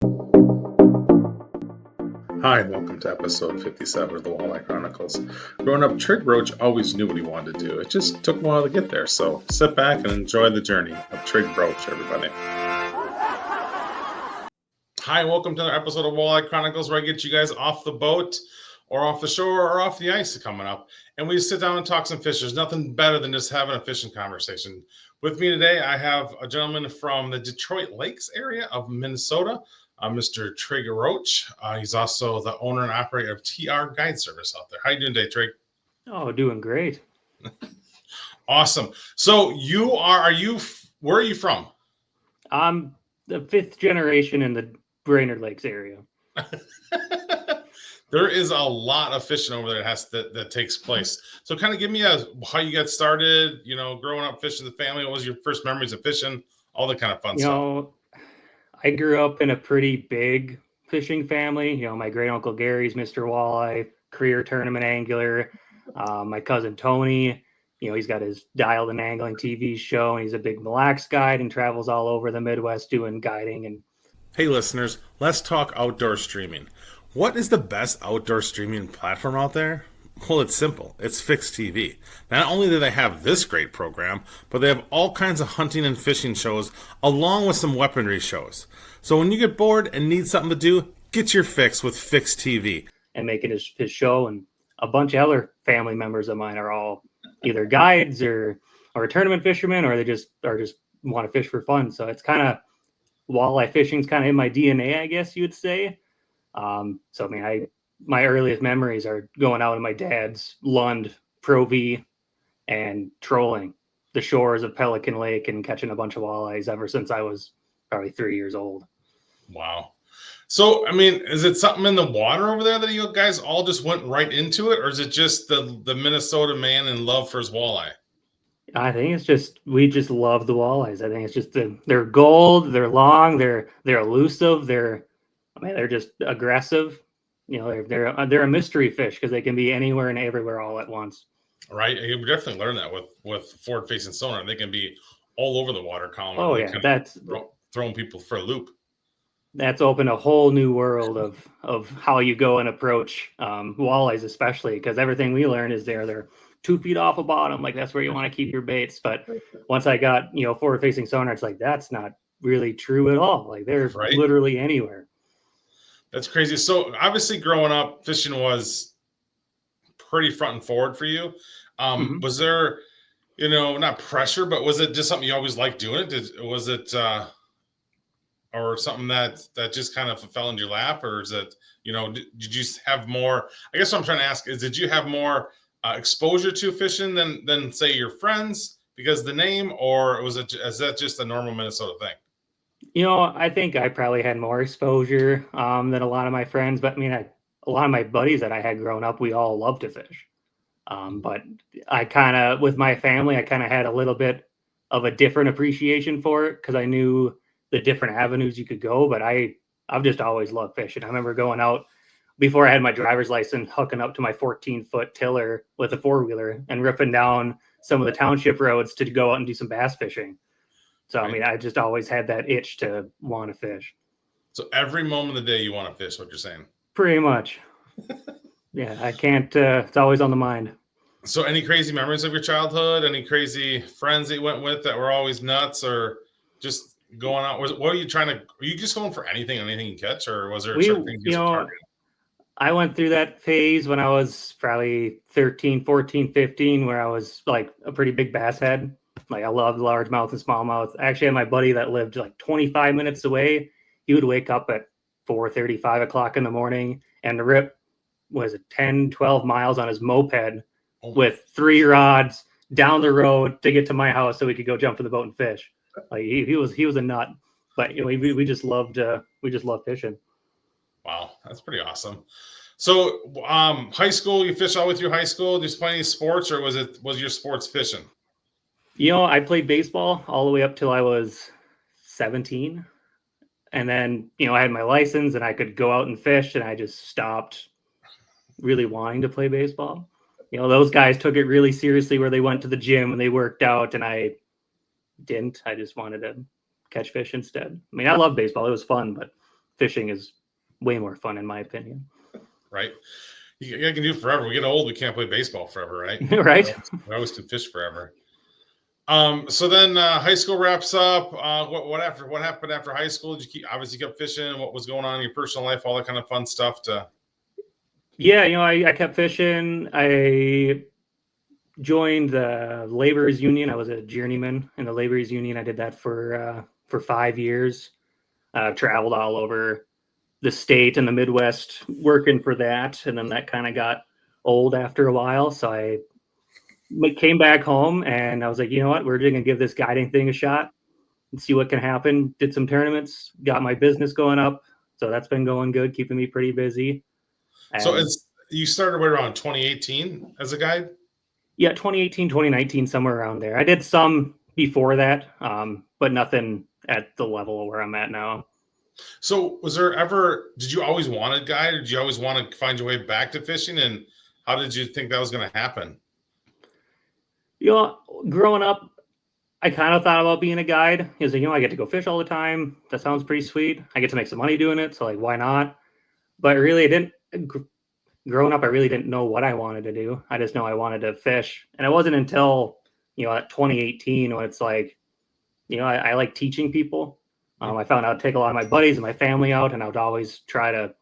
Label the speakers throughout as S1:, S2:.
S1: Hi, and welcome to episode 57 of the Walleye Chronicles. Growing up, Trigg Roach always knew what he wanted to do. It just took a while to get there, so sit back and enjoy the journey of Trigg Roach, everybody. Hi, and welcome to another episode of Walleye Chronicles, where I get you guys off the boat or off the shore or off the ice coming up, and we sit down and talk some fish. There's nothing better than just having a fishing conversation. With me today, I have a gentleman from the Detroit Lakes area of Minnesota, Mr. Trigg Roach. He's also the owner and operator of TR Guide Service out there. How you doing today, Trigg?
S2: Oh, doing great.
S1: Awesome. So where are you from?
S2: I'm the fifth generation in the Brainerd Lakes area.
S1: There is a lot of fishing over there that takes place. So kind of give me how you got started, growing up fishing the family. What was your first memories of fishing? All the kind of fun stuff.
S2: I grew up in a pretty big fishing family. My great uncle Gary's Mr. Walleye, career tournament angler. My cousin Tony, he's got his Dialed and Angling TV show, and he's a big Mille Lacs guide and travels all over the Midwest doing guiding. And
S1: hey, listeners, let's talk outdoor streaming. What is the best outdoor streaming platform out there? Well, it's simple. It's Fixed TV. Not only do they have this great program, but they have all kinds of hunting and fishing shows, along with some weaponry shows. So when you get bored and need something to do, get your fix with Fixed TV.
S2: And making his show, and a bunch of other family members of mine are all either guides or tournament fishermen, or they just want to fish for fun. So it's kind of, walleye fishing's kind of in my DNA, I guess you would say. My earliest memories are going out in my dad's Lund Pro V and trolling the shores of Pelican Lake and catching a bunch of walleyes ever since I was probably 3 years old.
S1: Wow. So, is it something in the water over there that you guys all just went right into it? Or is it just the Minnesota man in love for his walleye?
S2: I think it's we just love the walleyes. I think it's just they're gold, they're long, they're elusive, they're just aggressive. They're a mystery fish because they can be anywhere and everywhere all at once.
S1: Right. You definitely learn that with forward-facing sonar. They can be all over the water column.
S2: Oh, yeah. That's
S1: throwing people for a loop.
S2: That's opened a whole new world of how you go and approach walleyes, especially because everything we learn is they're 2 feet off a bottom. Like, that's where you want to keep your baits. But once I got, forward-facing sonar, it's like, that's not really true at all. Like, they're literally anywhere.
S1: That's crazy. So obviously growing up, fishing was pretty front and forward for you. Was there, not pressure, but was it just something you always liked doing it? Was it or something that just kind of fell in your lap? Or is it, did you have more, I guess what I'm trying to ask is, did you have more exposure to fishing than say your friends because the name, or is that just a normal Minnesota thing?
S2: I think I probably had more exposure than a lot of my friends, but a lot of my buddies that I had growing up, we all loved to fish. But I kind of, with my family, I kind of had a little bit of a different appreciation for it because I knew the different avenues you could go. But I've just always loved fishing. I remember going out before I had my driver's license, hooking up to my 14-foot tiller with a 4-wheeler and ripping down some of the township roads to go out and do some bass fishing. So, I just always had that itch to want to fish.
S1: So every moment of the day you want to fish, what you're saying?
S2: Pretty much. Yeah, I can't, it's always on the mind.
S1: So any crazy memories of your childhood? Any crazy friends that you went with that were always nuts, or just going out? What were you were you just going for anything you catch, or was there certain things you targeted?
S2: I went through that phase when I was probably 13, 14, 15, where I was like a pretty big bass head. Like, I loved largemouth and smallmouth. I actually had my buddy that lived like 25 minutes away. He would wake up at 4:30, 5 o'clock in the morning and rip, 10, 12 miles on his moped with 3 rods down the road to get to my house so we could go jump in the boat and fish. Like, he was a nut, but we just loved fishing.
S1: Wow, that's pretty awesome. So, high school, you fished all the way through high school. Did you play any sports, or was your sports fishing?
S2: I played baseball all the way up till I was 17. And then, I had my license and I could go out and fish, and I just stopped really wanting to play baseball. Those guys took it really seriously where they went to the gym and they worked out, and I didn't. I just wanted to catch fish instead. I love baseball. It was fun, but fishing is way more fun in my opinion.
S1: Right. You can do it forever. We get old, we can't play baseball forever, right?
S2: Right.
S1: We always can fish forever. So then high school wraps up. What happened after high school? Did you obviously kept fishing? What was going on in your personal life? All that kind of fun stuff
S2: Yeah, I kept fishing. I joined the laborers union. I was a journeyman in the laborers union. I did that for 5 years. Traveled all over the state and the Midwest working for that, and then that kind of got old after a while. So I came back home, and I was like, you know what, we're just gonna give this guiding thing a shot and see what can happen. Did some tournaments, got my business going up, so that's been going good, keeping me pretty busy. And
S1: so you started right around 2018 as a guide?
S2: Yeah, 2018, 2019, somewhere around there. I did some before that, but nothing at the level where I'm at now.
S1: So did you always want to guide, or did you always want to find your way back to fishing? And how did you think that was going to happen?
S2: Growing up, I kind of thought about being a guide. Because, I get to go fish all the time. That sounds pretty sweet. I get to make some money doing it. So, why not? But really, growing up, I really didn't know what I wanted to do. I just know I wanted to fish. And it wasn't until, 2018 when it's like, I like teaching people. I found out I'd take a lot of my buddies and my family out, and I would always try to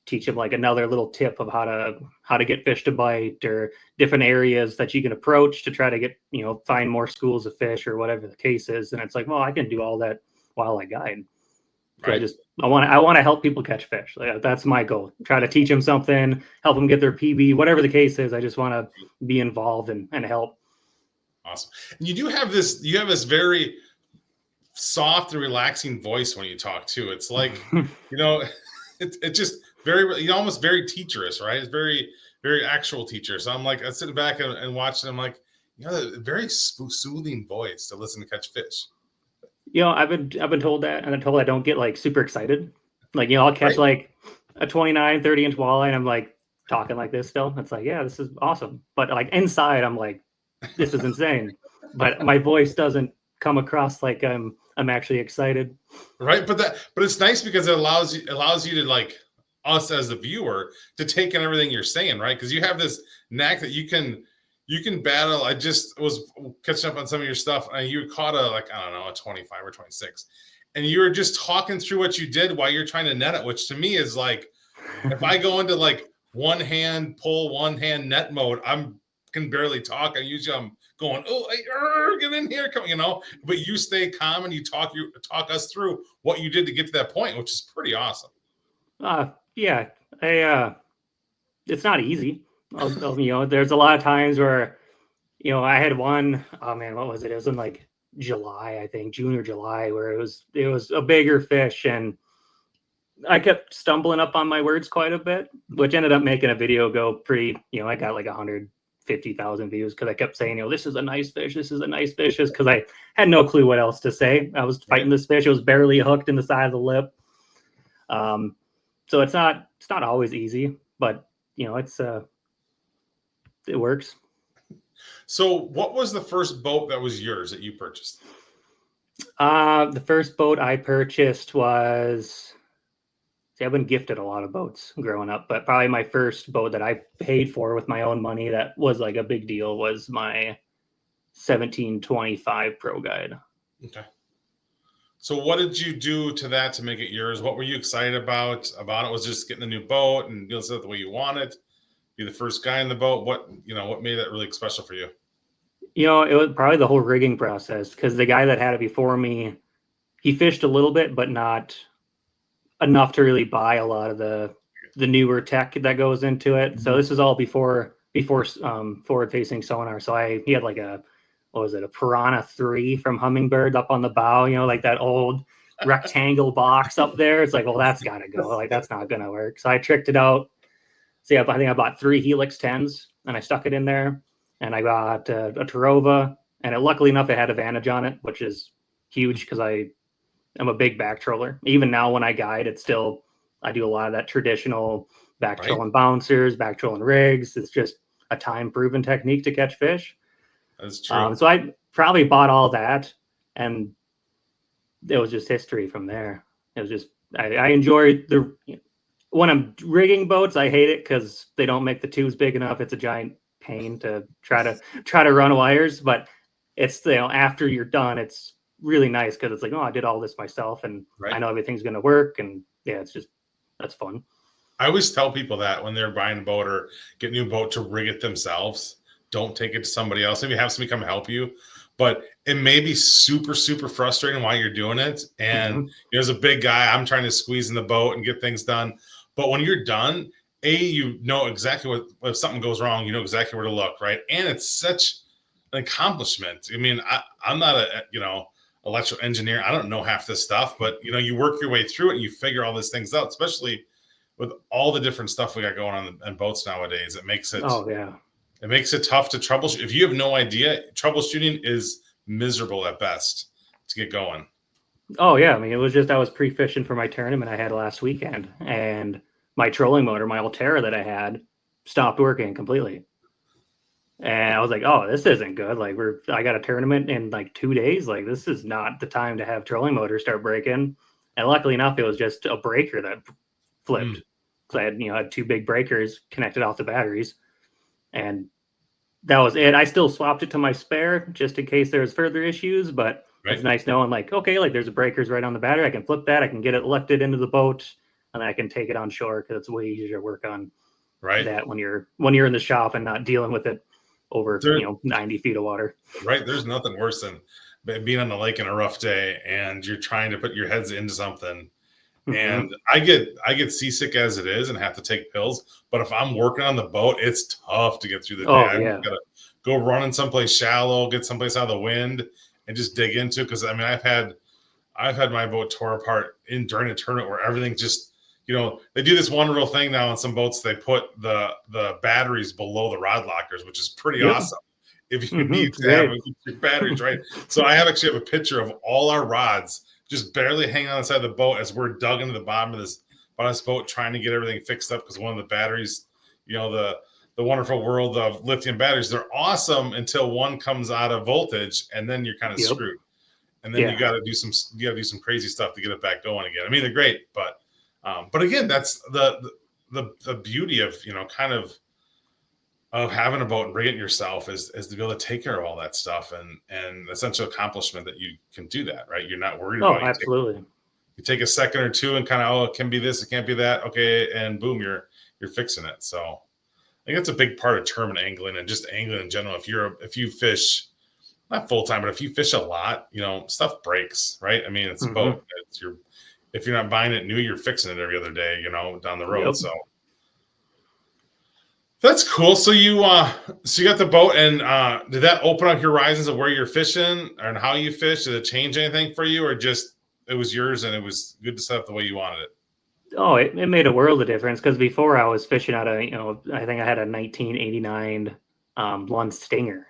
S2: teach them like another little tip of how to get fish to bite, or different areas that you can approach to try to get, find more schools of fish or whatever the case is. And it's like, well, I can do all that while I guide. So
S1: right.
S2: I want to help people catch fish. That's my goal. Try to teach them something, help them get their PB, whatever the case is. I just want to be involved and help.
S1: Awesome. And you have this very soft and relaxing voice when you talk too. It's like, it's just very, almost very teacherish, right? It's very, very actual teacher. So I'm like, I sit back and watching. I'm like, a very soothing voice to listen to catch fish.
S2: I've been told that, and I'm told I don't get like super excited. Like, I'll catch like a 29, 30 inch walleye, and I'm like talking like this still. It's like, yeah, this is awesome. But like inside, I'm like, this is insane. But my voice doesn't come across like I'm actually excited.
S1: Right. But it's nice because it allows you to, like, us as the viewer to take in everything you're saying, right? Because you have this knack that you can battle. I just was catching up on some of your stuff, and you caught a 25 or 26, and you were just talking through what you did while you're trying to net it, which to me is like, if I go into like one hand pull, one hand net mode, can barely talk. I'm going, get in here, but you stay calm and you talk us through what you did to get to that point, which is pretty awesome.
S2: Yeah, it's not easy. There's a lot of times where, I had one, oh man, what was it? It was in like July, I think, June or July, where it was a bigger fish, and I kept stumbling up on my words quite a bit, which ended up making a video go pretty, I got like 150,000 views because I kept saying, this is a nice fish, this is a nice fish, just because I had no clue what else to say. I was fighting this fish. It was barely hooked in the side of the lip. So it's not always easy, but it works.
S1: So what was the first boat that was yours that you purchased?
S2: The first boat I purchased was, I've been gifted a lot of boats growing up, but probably my first boat that I paid for with my own money that was like a big deal was my 1725 Pro Guide.
S1: Okay. So what did you do to that to make it yours? What were you excited about it? Was just getting a new boat and doing stuff the way you want it? Be the first guy in the boat? What made that really special for you?
S2: It was probably the whole rigging process, because the guy that had it before me, he fished a little bit, but not enough to really buy a lot of the newer tech that goes into it. So this is all before forward facing sonar. So he had like a Piranha 3 from Humminbird up on the bow, like that old rectangle box up there. It's like, well, that's got to go. Like, that's not going to work. So I tricked it out. So yeah, I think I bought 3 Helix 10s and I stuck it in there, and I got a Tarova, and luckily enough, it had a Vantage on it, which is huge because I'm a big back troller. Even now when I guide, I do a lot of that traditional back trolling bouncers, back trolling rigs. It's just a time proven technique to catch fish.
S1: That's true.
S2: So I probably bought all that, and it was just history from there. It was just, I enjoy when I'm rigging boats, I hate it because they don't make the tubes big enough. It's a giant pain to try to run wires, but it's, after you're done, it's really nice because it's like, oh, I did all this myself and I know everything's going to work. And yeah, that's fun.
S1: I always tell people that when they're buying a boat or getting a new boat to rig it themselves, don't take it to somebody else. Maybe have somebody come help you, but it may be super, super frustrating while you're doing it. And as a big guy, I'm trying to squeeze in the boat and get things done. But when you're done, you know exactly what, if something goes wrong, you know exactly where to look, right? And it's such an accomplishment. I mean, I'm not a, electrical engineer. I don't know half this stuff, but you work your way through it and you figure all these things out, especially with all the different stuff we got going on in boats nowadays. It makes it, it makes it tough to troubleshoot. If you have no idea, troubleshooting is miserable at best to get going.
S2: Oh yeah. I mean, it was just, I was pre-fishing for my tournament I had last weekend, and my trolling motor, my Altera that I had, stopped working completely. And I was like, oh, this isn't good. Like I got a tournament in like 2 days. Like this is not the time to have trolling motors start breaking. And luckily enough, it was just a breaker that flipped. So I had two big breakers connected off the batteries, and that was it. I still swapped it to my spare just in case there's further issues, but it's nice knowing like, okay, like there's breakers right on the battery. I can flip that. I can get it lifted into the boat, and then I can take it on shore because it's way easier to work on that when you're in the shop and not dealing with it over 90 feet of water.
S1: Right. There's nothing worse than being on the lake in a rough day and you're trying to put your heads into something. And I get seasick as it is and have to take pills. But if I'm working on the boat, it's tough to get through the day. I've got to go running someplace shallow, get someplace out of the wind, and just dig into it. Because I mean, I've had my boat tore apart during a tournament where everything just, they do this one real thing now on some boats. They put the batteries below the rod lockers, which is pretty awesome. If you need to have your batteries right. So I actually have a picture of all our rods just barely hanging on the side of the boat as we're dug into the bottom of this boat trying to get everything fixed up, because one of the batteries, the wonderful world of lithium batteries, they're awesome until one comes out of voltage, and then you're kind of screwed. And then you got to do some crazy stuff to get it back going again. I mean, they're great, but again, that's the beauty of kind of having a boat and rigging it yourself is to be able to take care of all that stuff, and essential accomplishment that you can do that, right? You're not worried about it.
S2: Absolutely.
S1: You take a second or two and kind of, it can be this, it can't be that. Okay. And boom, you're fixing it. So I think that's a big part of tournament angling and just angling in general. If you fish, not full time, but if you fish a lot, stuff breaks, right? I mean, it's a boat. If you're not buying it new, you're fixing it every other day, down the road. So that's cool. So you got the boat, and did that open up your horizons of where you're fishing and how you fish? Did it change anything for you, or just it was yours and it was good to set up the way you wanted it?
S2: Oh, it made a world of difference, because before I was fishing out of, I think I had a 1989 Lund Stinger,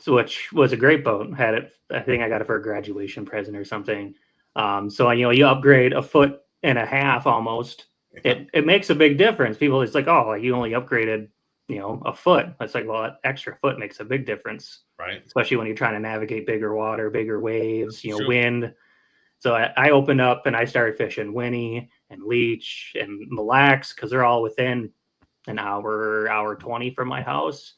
S2: which was a great boat. I think I got it for a graduation present or something. So you upgrade a foot and a half almost. It makes a big difference. People, it's like, oh, you only upgraded, a foot. It's like, well, that extra foot makes a big difference,
S1: right?
S2: Especially when you're trying to navigate bigger water, bigger waves, wind. So I opened up and I started fishing Winnie and Leech and Mille Lacs, because they're all within an hour 20 from my house.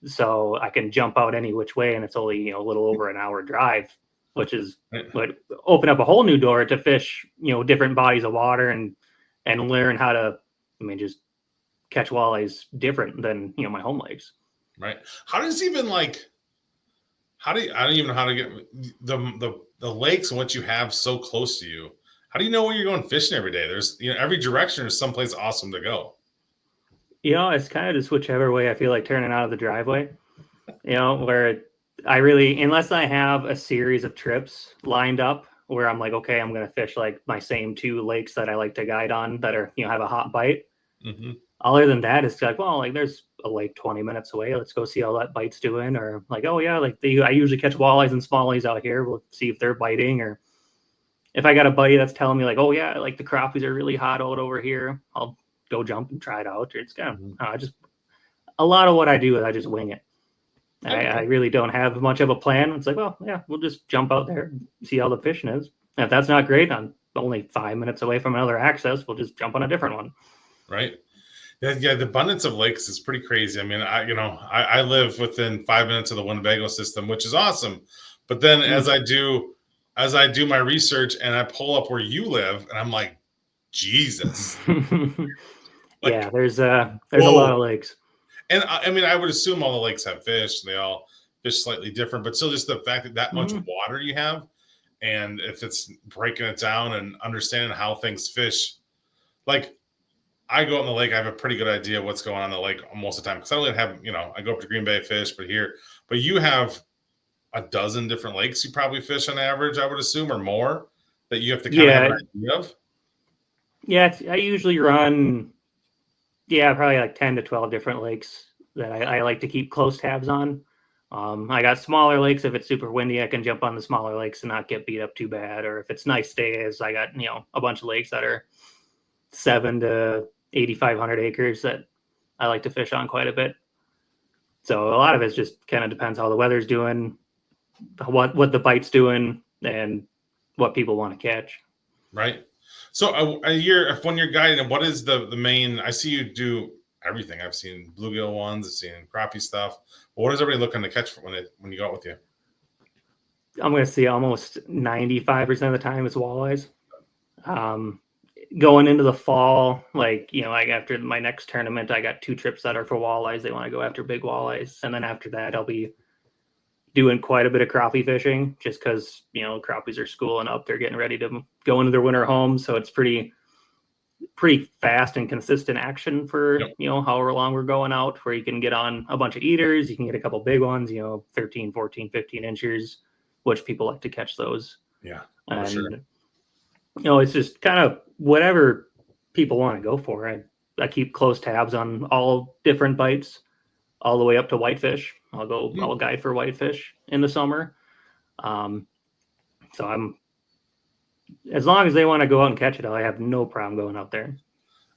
S2: So I can jump out any which way, and it's only, a little over an hour drive, which is what open up a whole new door to fish, different bodies of water and learn how to, just catch walleyes different than, my home lakes.
S1: Right. I don't even know how to get the lakes and what you have so close to you. How do you know where you're going fishing every day? There's, every direction is someplace awesome to go.
S2: It's kind of just whichever way I feel like turning out of the driveway, where I really, unless I have a series of trips lined up where I'm like, okay, I'm going to fish like my same two lakes that I like to guide on that are, have a hot bite. Other than that, it's like, well, like there's a lake 20 minutes away. Let's go see how that bite's doing. Or like, oh yeah, like I usually catch walleyes and smallies out here. We'll see if they're biting. Or if I got a buddy that's telling me like, oh yeah, like the crappies are really hot out over here, I'll go jump and try it out. It's kind of just a lot of what I do is I just wing it. I really don't have much of a plan. It's like, well, yeah, we'll just jump out there and see how the fishing is. And if that's not great, I'm only 5 minutes away from another access. We'll just jump on a different one.
S1: Right. Yeah, the abundance of lakes is pretty crazy. I mean, I live within 5 minutes of the Winnebago system, which is awesome. But then as I do my research and I pull up where you live, and I'm like, Jesus.
S2: Yeah, there's a lot of lakes.
S1: And I mean, I would assume all the lakes have fish. They all fish slightly different, but still just the fact that much water you have, and if it's breaking it down and understanding how things fish, like I go out in the lake, I have a pretty good idea what's going on in the lake most of the time because I only have, I go up to Green Bay fish, but you have a dozen different lakes you probably fish on average, I would assume, or more that you have to kind of have an idea of.
S2: Yeah, I usually run, probably like 10 to 12 different lakes that I like to keep close tabs on. I got smaller lakes. If it's super windy, I can jump on the smaller lakes and not get beat up too bad. Or if it's nice days, I got, a bunch of lakes that are 7 to 8,500 acres that I like to fish on quite a bit. So a lot of it just kind of depends how the weather's doing, what the bite's doing, and what people want to catch.
S1: Right. So a year, when you're guiding, what is the main? I see you do everything. I've seen bluegill ones, I've seen crappie stuff. What is everybody looking to catch when you go out with you?
S2: I'm going to see almost 95% of the time it's walleyes. Going into the fall, like after my next tournament, I got 2 trips that are for walleyes. They want to go after big walleyes. And then after that, I'll be doing quite a bit of crappie fishing just because, crappies are schooling up. They're getting ready to go into their winter home. So it's pretty fast and consistent action for, however long we're going out, where you can get on a bunch of eaters. You can get a couple big ones, 13, 14, 15 inches, which people like to catch those.
S1: Yeah.
S2: And,
S1: sure.
S2: It's just kind of whatever people want to go for. I keep close tabs on all different bites, all the way up to whitefish. I'll guide for whitefish in the summer. So I'm, as long as they want to go out and catch it, I have no problem going out there.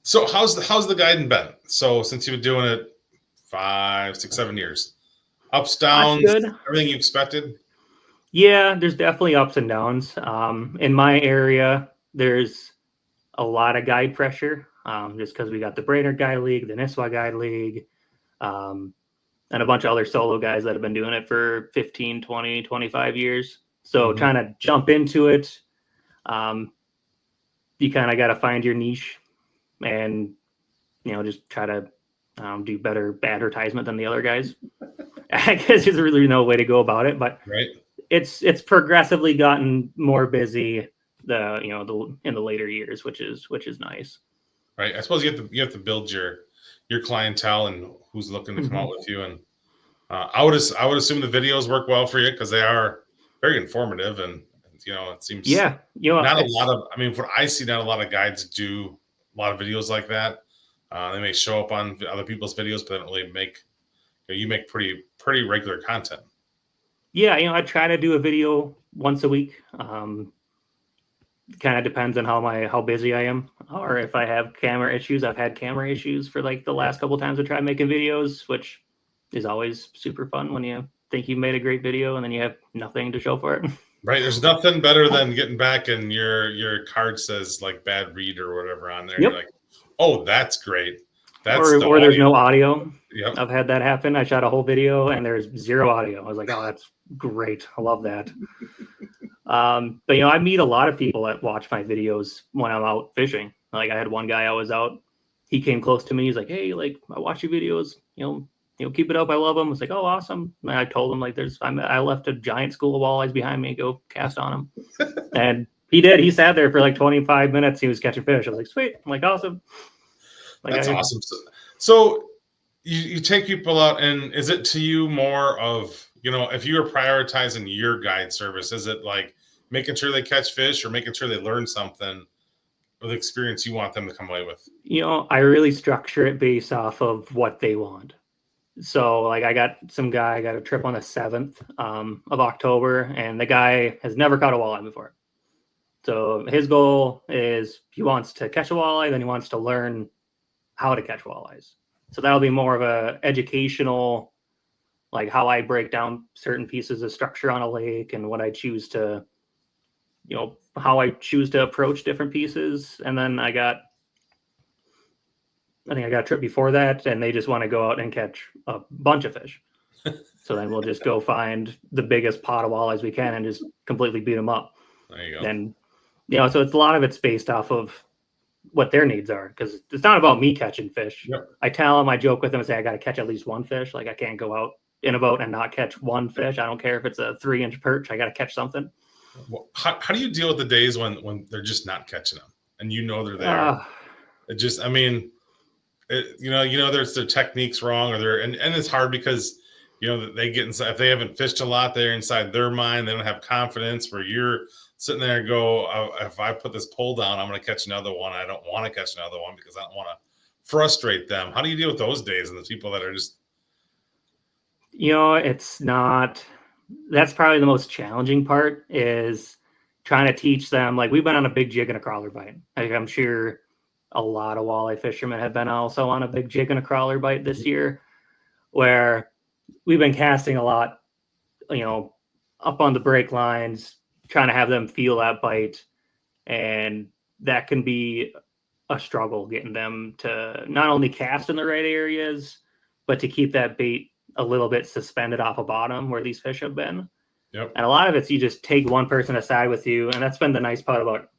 S1: So how's the guiding been? So since you've been doing it 5, 6, 7 years, ups, downs, everything you expected?
S2: Yeah, there's definitely ups and downs. In my area, there's a lot of guide pressure, just because we got the Brainerd Guide League, the Nisswa Guide League, and a bunch of other solo guys that have been doing it for 15, 20, 25 years. So trying to jump into it, you kind of got to find your niche and, just try to do better advertisement than the other guys. I guess there's really no way to go about it, but it's progressively gotten more busy in the later years, which is nice.
S1: Right. I suppose you have to build your clientele and who's looking to come out with you. And I would assume the videos work well for you because they are very informative, and it seems not a lot of. I mean, what I see, not a lot of guides do a lot of videos like that. They may show up on other people's videos, but they don't really make. You make pretty regular content.
S2: Yeah, I try to do a video once a week. Kind of depends on how busy I am, or if I have camera issues. I've had camera issues for like the last couple of times I tried making videos, which is always super fun when you think you've made a great video and then you have nothing to show for it.
S1: Right. There's nothing better than getting back and your card says like bad read or whatever on there. Yep. You're like, oh, that's great.
S2: Or there's no audio.
S1: Yep.
S2: I've had that happen. I shot a whole video and there's 0 audio. I was like, oh, that's great. I love that. But I meet a lot of people that watch my videos when I'm out fishing. Like I had one guy I was out, he came close to me. He's like, hey, like I watch your videos, keep it up. I love them. I was like, oh, awesome. And I told him like I left a giant school of walleyes behind me, go cast on them. And he did. He sat there for like 25 minutes. He was catching fish. I was like, sweet. I'm like, awesome.
S1: Like, that's awesome. So you take people out, and is it to you more of, if you are prioritizing your guide service, is it like making sure they catch fish or making sure they learn something with the experience you want them to come away with?
S2: I really structure it based off of what they want. So like I got a trip on the 7th of October, and the guy has never caught a walleye before. So his goal is he wants to catch a walleye, then he wants to learn how to catch walleyes. So that'll be more of a educational, like how I break down certain pieces of structure on a lake and what I choose to how I choose to approach different pieces. And then I think I got a trip before that, and they just want to go out and catch a bunch of fish. So then we'll just go find the biggest pot of walleyes we can and just completely beat them up.
S1: There you go.
S2: And, so it's a lot of it's based off of what their needs are, because it's not about me catching fish.
S1: Yep.
S2: I tell them, I joke with them and say, I got to catch at least one fish. Like, I can't go out in a boat and not catch one fish. I don't care if it's a 3-inch perch. I got to catch something.
S1: Well, how do you deal with the days when they're just not catching them and they're there? It just, I mean, there's their techniques wrong, or and it's hard because they get inside. If they haven't fished a lot, they're inside their mind. They don't have confidence. Where you're sitting there and go, if I put this pole down, I'm going to catch another one. I don't want to catch another one because I don't want to frustrate them. How do you deal with those days and the people that are just?
S2: It's not. That's probably the most challenging part, is trying to teach them. Like, we've been on a big jig and a crawler bite. Like, I'm sure a lot of walleye fishermen have been also on a big jig and a crawler bite this year, where we've been casting a lot, up on the break lines, trying to have them feel that bite. And that can be a struggle, getting them to not only cast in the right areas, but to keep that bait a little bit suspended off a bottom where these fish have been.
S1: Yep.
S2: And a lot of it's, you just take one person aside with you. And that's been the nice part about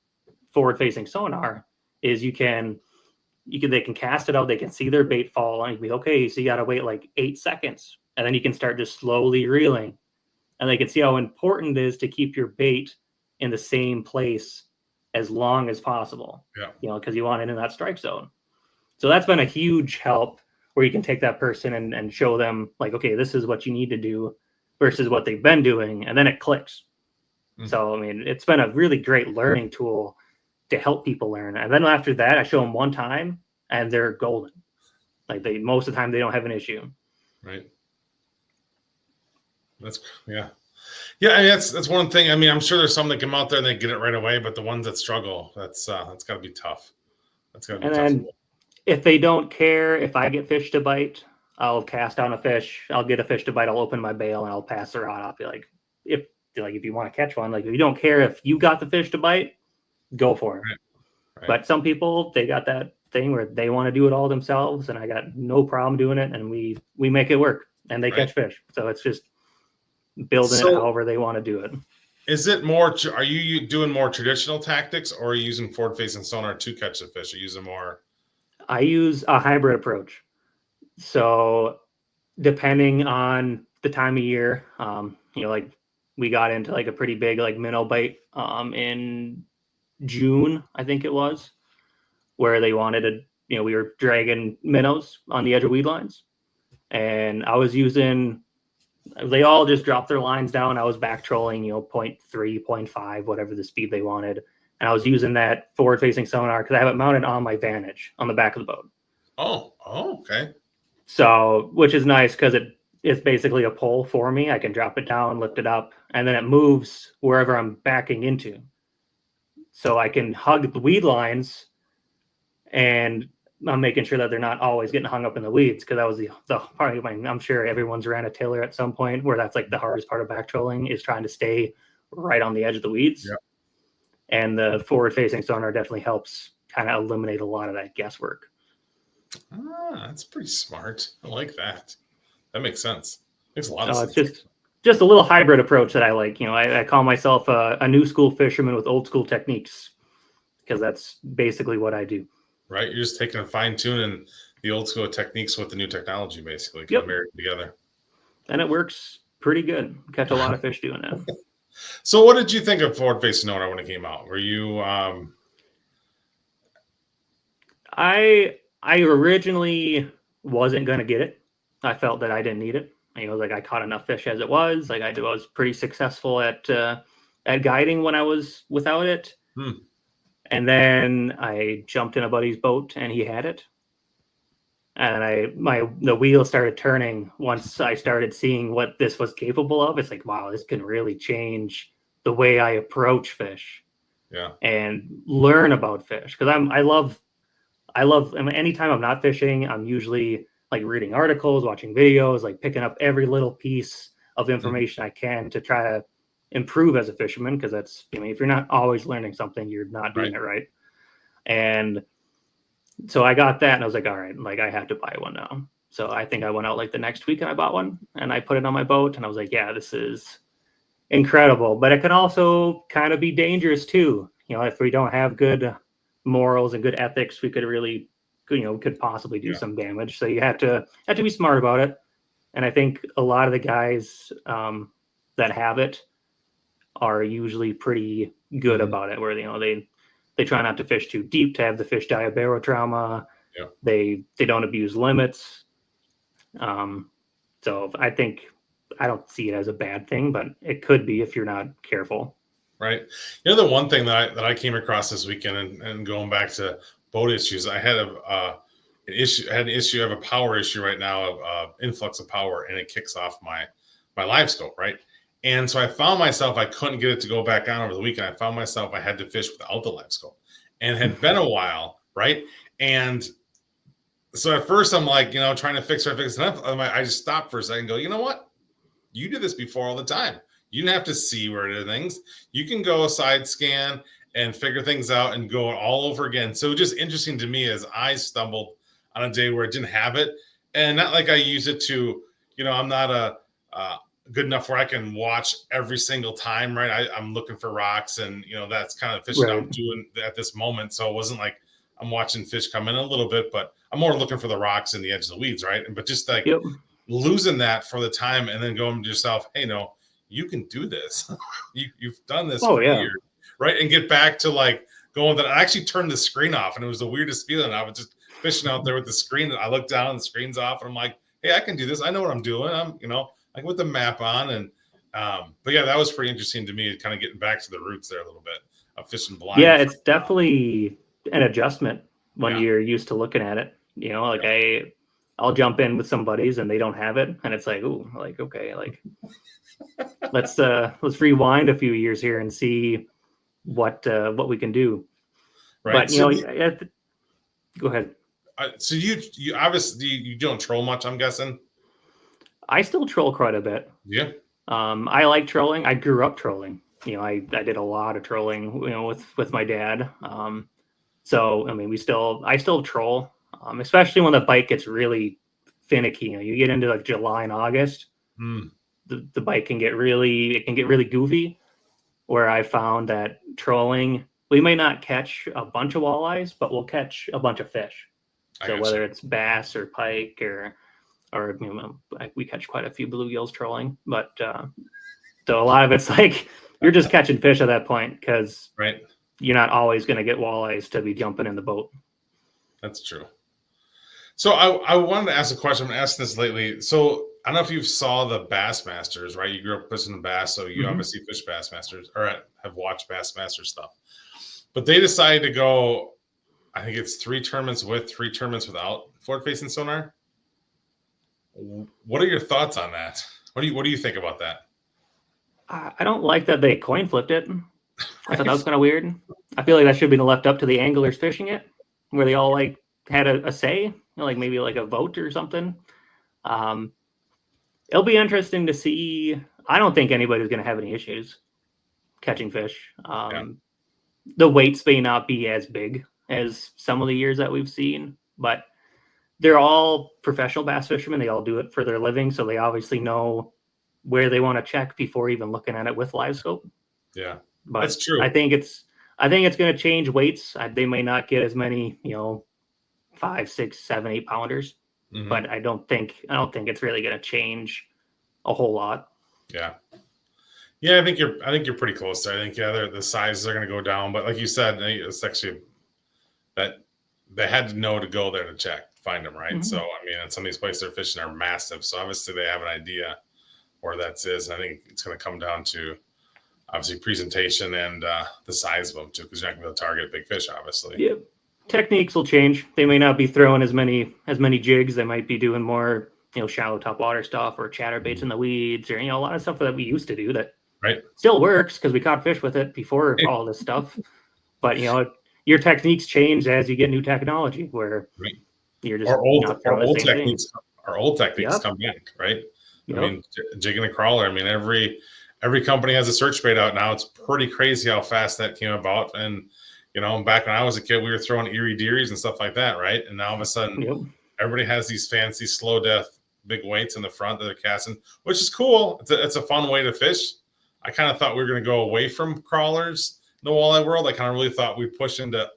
S2: forward facing sonar, is they can cast it out. They can see their bait fall, and you can be, okay, so you got to wait like 8 seconds. And then you can start just slowly reeling, and they can see how important it is to keep your bait in the same place as long as possible.
S1: Yeah.
S2: Because you want it in that strike zone. So that's been a huge help, where you can take that person and show them, like, okay, this is what you need to do versus what they've been doing. And then it clicks. Mm-hmm. So, I mean, it's been a really great learning tool to help people learn. And then after that, I show them one time and they're golden. Like, most of the time they don't have an issue.
S1: Right. Yeah. I mean, that's one thing. I mean, I'm sure there's some that come out there and they get it right away, but the ones that struggle, that's got to be tough. That's got to be tough.
S2: And then if they don't care, if I get fish to bite, I'll cast down a fish. I'll get a fish to bite. I'll open my bail and I'll pass the rod. I'll be like, if you want to catch one, like, if you don't care if you got the fish to bite, go for it. Right. But some people, they got that thing where they want to do it all themselves, and I got no problem doing it, and we make it work, and they catch fish. So it's just building it however they want to do it.
S1: Is it more? Are you doing more traditional tactics, or are you using forward-facing sonar to catch the fish? Are you using more?
S2: I use a hybrid approach. So depending on the time of year, like, we got into like a pretty big like minnow bite in June, I think it was, where they wanted to, we were dragging minnows on the edge of weed lines, and I was they all just dropped their lines down. I was back trolling, 0.3, 0.5, whatever the speed they wanted. And I was using that forward facing sonar because I have it mounted on my Vantage on the back of the boat.
S1: Oh, okay.
S2: So, which is nice because it's basically a pole for me. I can drop it down, lift it up, and then it moves wherever I'm backing into. So I can hug the weed lines, and I'm making sure that they're not always getting hung up in the weeds, because that was the part of I'm sure everyone's ran a tiller at some point where that's like the hardest part of back trolling, is trying to stay right on the edge of the weeds.
S1: Yeah. And
S2: the forward facing sonar definitely helps kind of eliminate a lot of that guesswork.
S1: That's pretty smart. I like that. That makes sense. Makes a lot of sense.
S2: It's just a little hybrid approach that I like. I call myself a new school fisherman with old school techniques, because that's basically what I do.
S1: Right. You're just taking and fine tuning the old school techniques with the new technology, basically.
S2: Yep.
S1: Married together.
S2: And it works pretty good. Catch a lot of fish doing that.
S1: So what did you think of forward facing sonar when it came out? Were you
S2: I originally wasn't going to get it. I felt that I didn't need it. Like, I caught enough fish as it was. Like, I was pretty successful at guiding when I was without it. And then I jumped in a buddy's boat and he had it. And the wheel started turning once I started seeing what this was capable of. It's like, wow, this can really change the way I approach fish.
S1: Yeah.
S2: And learn about fish. Because I love, anytime I'm not fishing, I'm usually like reading articles, watching videos, like picking up every little piece of information I can to try to improve as a fisherman, because that's, I mean, if you're not always learning something, you're not doing it right. And so I got that, and I was like, all right, like I have to buy one now. So I think I went out like the next week and I bought one, and I put it on my boat, and I was like, yeah, this is incredible. But it can also kind of be dangerous too. You know, if we don't have good morals and good ethics, we could really, you know, could possibly do some damage. So you have to be smart about it. And I think a lot of the guys that have it are usually pretty good about it, where, you know, they try not to fish too deep to have the fish die of barotrauma.
S1: Yeah.
S2: They don't abuse limits. So I think, I don't see it as a bad thing, but it could be if you're not careful.
S1: Right. You know, the one thing that I came across this weekend, and going back to boat issues, I had an issue. I have a power issue right now of influx of power, and it kicks off my live scope, right? And so I found myself, I couldn't get it to go back on over the weekend. I found myself, I had to fish without the live scope, and it had been a while, right? And so at first I'm like, you know, trying to fix it enough. I just stopped for a second and go, you know what? You do this before all the time. You don't have to see where it is things. You can go a side scan and figure things out and go all over again. So just interesting to me as I stumbled on a day where it didn't have it, and not like I use it to, you know, I'm not a good enough where I can watch every single time, right? I'm looking for rocks, and, you know, that's kind of fishing I'm doing at this moment. So it wasn't like I'm watching fish come in a little bit, but I'm more looking for the rocks and the edge of the weeds, right? But just like losing that for the time, and then going to yourself, hey, no, you can do this. You've done this for years, right? And get back to like going that. I actually turned the screen off, and it was the weirdest feeling. I was just fishing out there with the screen. I looked down and the screen's off, and I'm like, hey, I can do this. I know what I'm doing. I'm, you know, like with the map on. And but yeah, that was pretty interesting to me, kind of getting back to the roots there a little bit of fishing blind.
S2: Yeah, it's definitely an adjustment when you're used to looking at it. You know, like I'll jump in with some buddies and they don't have it, and it's like, ooh, like, okay, like let's rewind a few years here and see what we can do. Right. But you know, go ahead.
S1: So you obviously you don't troll much, I'm guessing.
S2: I still troll quite a bit.
S1: Yeah.
S2: I like trolling. I grew up trolling. You know, I did a lot of trolling, you know, with my dad. So I mean, I still troll, especially when the bite gets really finicky. You know, you get into like July and August, the bite can get really goofy. Where I found that trolling, we may not catch a bunch of walleyes, but we'll catch a bunch of fish. So whether it's bass or pike or you know, we catch quite a few bluegills trolling, but so a lot of it's like you're just catching fish at that point, because you're not always going to get walleyes to be jumping in the boat.
S1: That's true. So I wanted to ask a question. I'm asking this lately. So I don't know if you saw the Bassmasters, right? You grew up fishing the bass, so you obviously fish Bassmasters, or have watched Bassmaster stuff. But they decided to go, I think it's 3 tournaments with, 3 tournaments without forward-facing sonar. What are your thoughts on that? What do you think about that?
S2: I don't like that they coin flipped it. I thought that was kind of weird. I feel like that should have been left up to the anglers fishing it, where they all like had a say, you know, like maybe like a vote or something. It'll be interesting to see. I don't think anybody's going to have any issues catching fish. The weights may not be as big as some of the years that we've seen, but they're all professional bass fishermen. They all do it for their living, so they obviously know where they want to check before even looking at it with live scope.
S1: Yeah,
S2: but
S1: that's true.
S2: I think it's going to change weights. They may not get as many, you know, 5, 6, 7, 8 pounders, but I don't think it's really going to change a whole lot.
S1: Yeah. I think you're pretty close there. I think the sizes are going to go down, but like you said, it's actually that they had to know to go there to find them, right? So I mean, and some of these places they're fishing are massive, so obviously they have an idea where that is. I think it's going to come down to obviously presentation and the size of them too, because you're not going to be able to target big fish, obviously.
S2: Yeah, techniques will change. They may not be throwing as many jigs. They might be doing more, you know, shallow top water stuff or chatterbaits in the weeds, or, you know, a lot of stuff that we used to do that still works because we caught fish with it before all this stuff. But, you know, your techniques change as you get new technology, where you're just
S1: old techniques come back, right? I mean, jigging a crawler. I mean, every company has a search bait out now. It's pretty crazy how fast that came about. And, back when I was a kid, we were throwing Erie Dearies and stuff like that, right? And now all of a sudden, everybody has these fancy slow death big weights in the front that they're casting, which is cool. It's a fun way to fish. I kind of thought we were going to go away from crawlers in the walleye world. I kind of really thought we'd push into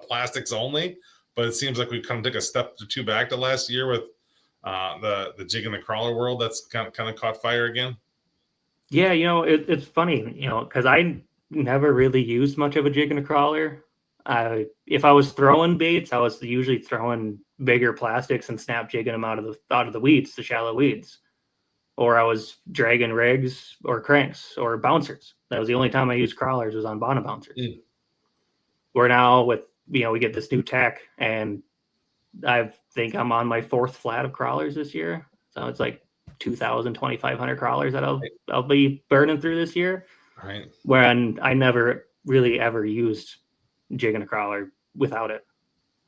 S1: plastics only, but it seems like we kind of took a step or two back to last year with the jig and the crawler world. That's kind of caught fire again.
S2: Yeah, it's funny, because I never really used much of a jig and a crawler. If I was throwing baits, I was usually throwing bigger plastics and snap jigging them out of the weeds, the shallow weeds, or I was dragging rigs or cranks or bouncers. That was the only time I used crawlers, was on bottom bouncers. Where now with we get this new tech, and I think I'm on my 4th flat of crawlers this year, so it's like 2,000, 2,500 crawlers that I'll be burning through this year.
S1: Right.
S2: When I never really ever used jig and a crawler without it.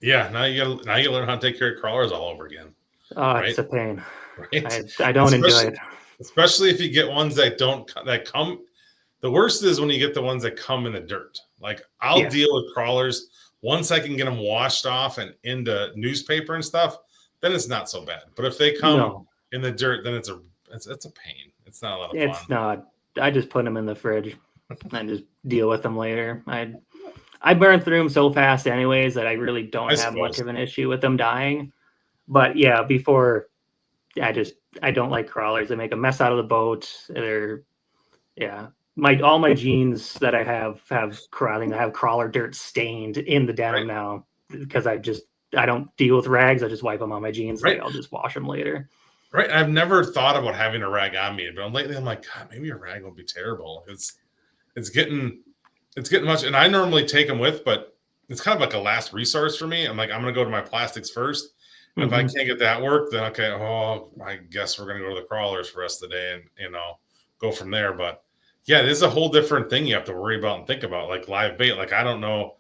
S1: Yeah, now you learn how to take care of crawlers all over again.
S2: Oh, right? It's a pain.
S1: Right.
S2: I don't enjoy it.
S1: Especially if you get ones that come. The worst is when you get the ones that come in the dirt. Like I'll deal with crawlers once I can get them washed off and into newspaper and stuff. Then it's not so bad. But if they come in the dirt, then it's a pain. It's not a lot of fun.
S2: It's not. I just put them in the fridge and just deal with them later. I burn through them so fast anyways that I really don't have much of an issue with them dying. But yeah, before I don't like crawlers. They make a mess out of the boat. All my jeans that I have crawling. I have crawler dirt stained in the denim now because I don't deal with rags. I just wipe them on my jeans. Right. I'll just wash them later.
S1: Right. I've never thought about having a rag on me, but lately I'm like, God, maybe a rag won't be terrible. It's getting much, and I normally take them with, but it's kind of like a last resource for me. I'm like, I'm going to go to my plastics first. And if I can't get that work, then okay, I guess we're going to go to the crawlers for the rest of the day and, go from there. But yeah, it is a whole different thing you have to worry about and think about, like live bait. Like, I don't know,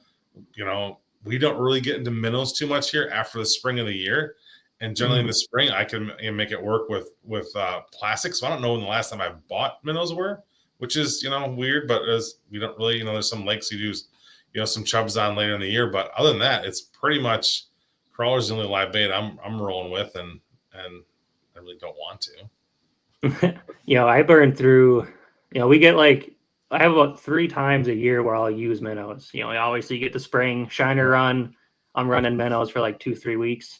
S1: we don't really get into minnows too much here after the spring of the year. And generally in the spring, I can make it work with plastics. So I don't know when the last time I bought minnows were, which is, weird, but we don't really, there's some lakes you do, some chubs on later in the year. But other than that, it's pretty much crawlers the only live bait I'm rolling with, and I really don't want to.
S2: I burn through, we get I have about 3 times a year where I'll use minnows. Obviously you get the spring shiner run. I'm running minnows for 2-3 weeks.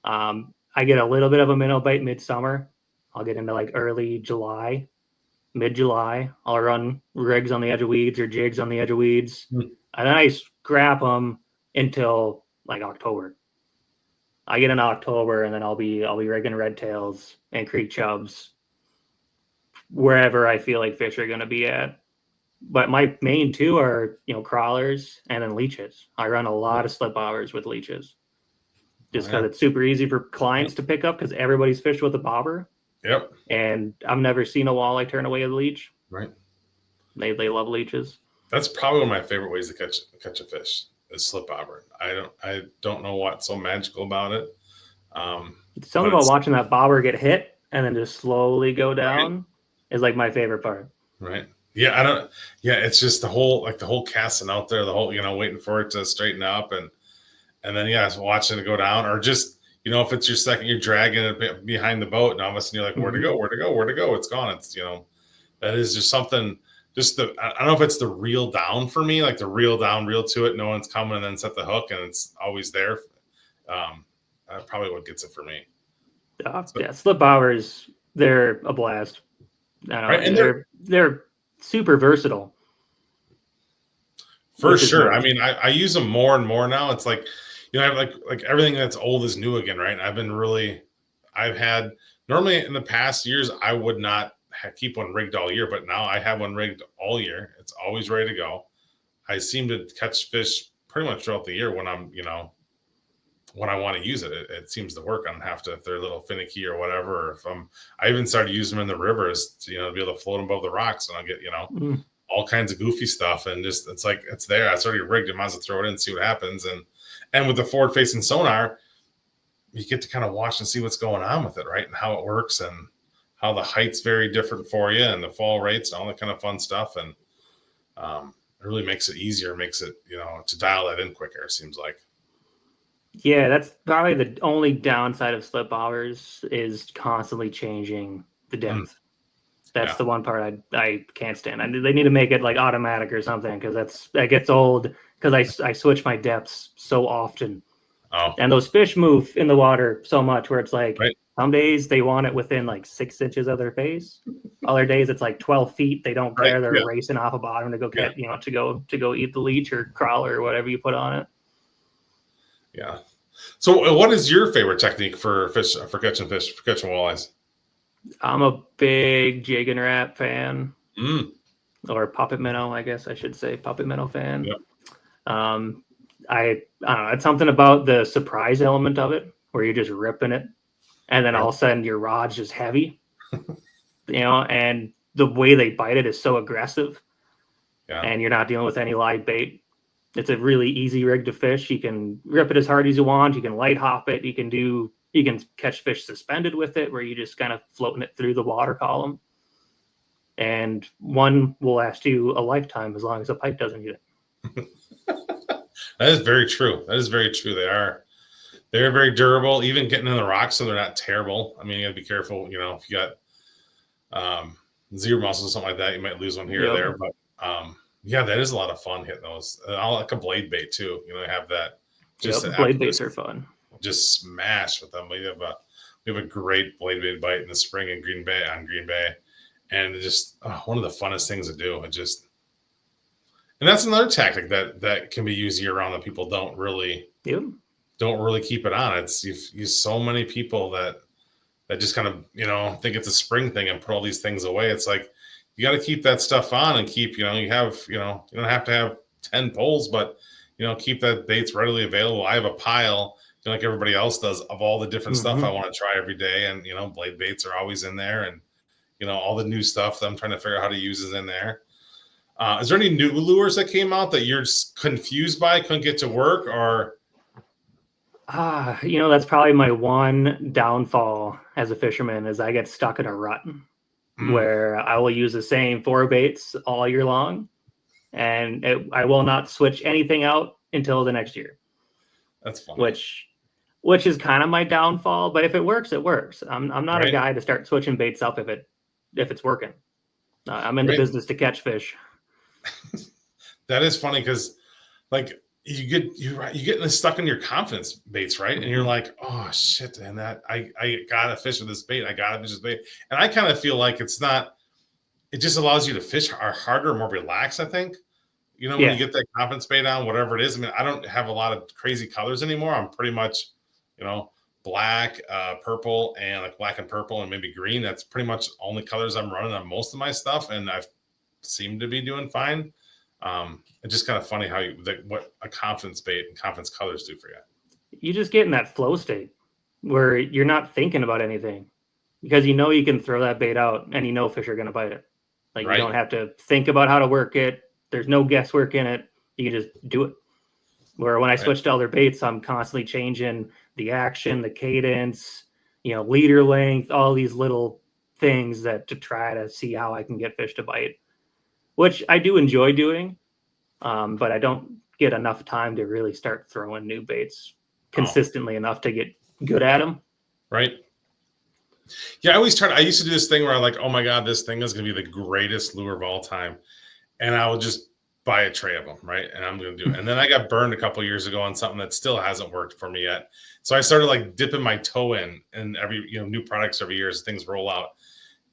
S2: I get a little bit of a minnow bite midsummer. I'll get into early July, mid-July. I'll run rigs on the edge of weeds or jigs on the edge of weeds. And then I scrap them until October. I get in October, and then I'll be rigging red tails and creek chubs wherever I feel like fish are going to be at. But my main 2 are, crawlers and then leeches. I run a lot of slip bobbers with leeches just because it's super easy for clients to pick up because everybody's fished with a bobber.
S1: Yep.
S2: And I've never seen a walleye turn away a leech.
S1: Right.
S2: They love leeches.
S1: That's probably one of my favorite ways to catch a fish is slip bobber. I don't know what's so magical about it.
S2: It's something about watching that bobber get hit and then just slowly go down is my favorite part.
S1: Right. Yeah. It's just the whole casting out there, the whole, waiting for it to straighten up and then, watching it go down, or just, if it's your second, you're dragging it behind the boat and all of a sudden you're like, where to go? It's gone. It's, that is just something, I don't know if it's the reel down for me, like the reel down, reel to it. No one's coming and then set the hook and it's always there. Probably what gets it for me.
S2: Slip bobbers, they're a blast.
S1: Right?
S2: And they're super versatile.
S1: For sure. Nice. I mean, I use them more and more now. It's I have like everything that's old is new again, right? I've had normally in the past years, I would not keep one rigged all year, but now I have one rigged all year. It's always ready to go. I seem to catch fish pretty much throughout the year when I'm, when I want to use it. It seems to work. I don't have to, if they're a little finicky or whatever, or if I even started using them in the rivers to, be able to float them above the rocks, and I'll get, all kinds of goofy stuff. And just, it's there. It's already rigged. I might as well throw it in and see what happens. And with the forward facing sonar, you get to kind of watch and see what's going on with it. Right. And how it works. And how the height's very different for you and the fall rates, all that kind of fun stuff. And it really makes it easier, makes it, to dial that in quicker, it seems like.
S2: Yeah, that's probably the only downside of slip hours is constantly changing the depth. That's the one part I can't stand. They need to make it like automatic or something, because that gets old, because I switch my depths so often.
S1: Oh.
S2: And those fish move in the water so much where it's like
S1: right.
S2: Some days they want it within like 6 inches of their face. Other days it's like 12 feet. They don't care. They're racing off a bottom to go catch, to go eat the leech or crawler or whatever you put on it.
S1: Yeah. So what is your favorite technique for catching walleyes?
S2: I'm a big jig and wrap fan, or puppet minnow, I guess I should say, puppet minnow fan.
S1: Yep.
S2: I don't know. It's something about the surprise element of it, where you're just ripping it, and then all of a sudden your rod's just heavy, and the way they bite it is so aggressive, and you're not dealing with any live bait. It's a really easy rig to fish. You can rip it as hard as you want. You can light hop it. You can catch fish suspended with it, where you just kind of floating it through the water column. And one will last you a lifetime as long as the pipe doesn't eat it.
S1: That is very true. They're very durable, even getting in the rocks, so they're not terrible. I mean, you gotta be careful, if you got zero muscles or something like that, you might lose one here or there. But that is a lot of fun hitting those. I like a blade bait too. Have that.
S2: Blade baits are fun.
S1: Just smash with them. We have a great blade bait bite in the spring in Green Bay, and it's just one of the funnest things to do. And that's another tactic that can be used year round that people don't really keep it on. It's you so many people that just kind of think it's a spring thing and put all these things away. It's like you got to keep that stuff on and keep you don't have to have 10 poles, but keep that baits readily available. I have a pile, like everybody else does, of all the different stuff I want to try every day, and blade baits are always in there, and all the new stuff that I'm trying to figure out how to use is in there. Is there any new lures that came out that you're just confused by, couldn't get to work, or?
S2: That's probably my one downfall as a fisherman, is I get stuck in a rut where I will use the same 4 baits all year long, and I will not switch anything out until the next year.
S1: That's funny.
S2: Which is kind of my downfall, but if it works, it works. I'm not a guy to start switching baits up if it's working. I'm in the business to catch fish.
S1: That is funny, because like you get stuck in your confidence baits, right? And you're like, oh shit, and that I gotta fish with this bait. I gotta fish this bait. And I kind of feel like it just allows you to fish harder, more relaxed, I think. When you get that confidence bait on, whatever it is. I mean, I don't have a lot of crazy colors anymore. I'm pretty much, black, purple, and like black and purple and maybe green. That's pretty much the only colors I'm running on most of my stuff, and I've seemed to be doing fine. It's just kind of funny how what a confidence bait and confidence colors do for you.
S2: You just get in that flow state where you're not thinking about anything, because you can throw that bait out and fish are going to bite it. Like you don't have to think about how to work it. There's no guesswork in it. You can just do it. Where when I switch to other baits, I'm constantly changing the action, the cadence, leader length, all these little things to try to see how I can get fish to bite, which I do enjoy doing. But I don't get enough time to really start throwing new baits consistently enough to get good at them.
S1: Right. Yeah, I used to do this thing where I'm like, oh my God, this thing is going to be the greatest lure of all time. And I would just buy a tray of them, right? And I'm going to do it. And then I got burned a couple of years ago on something that still hasn't worked for me yet. So I started like dipping my toe in every, new products every year as things roll out.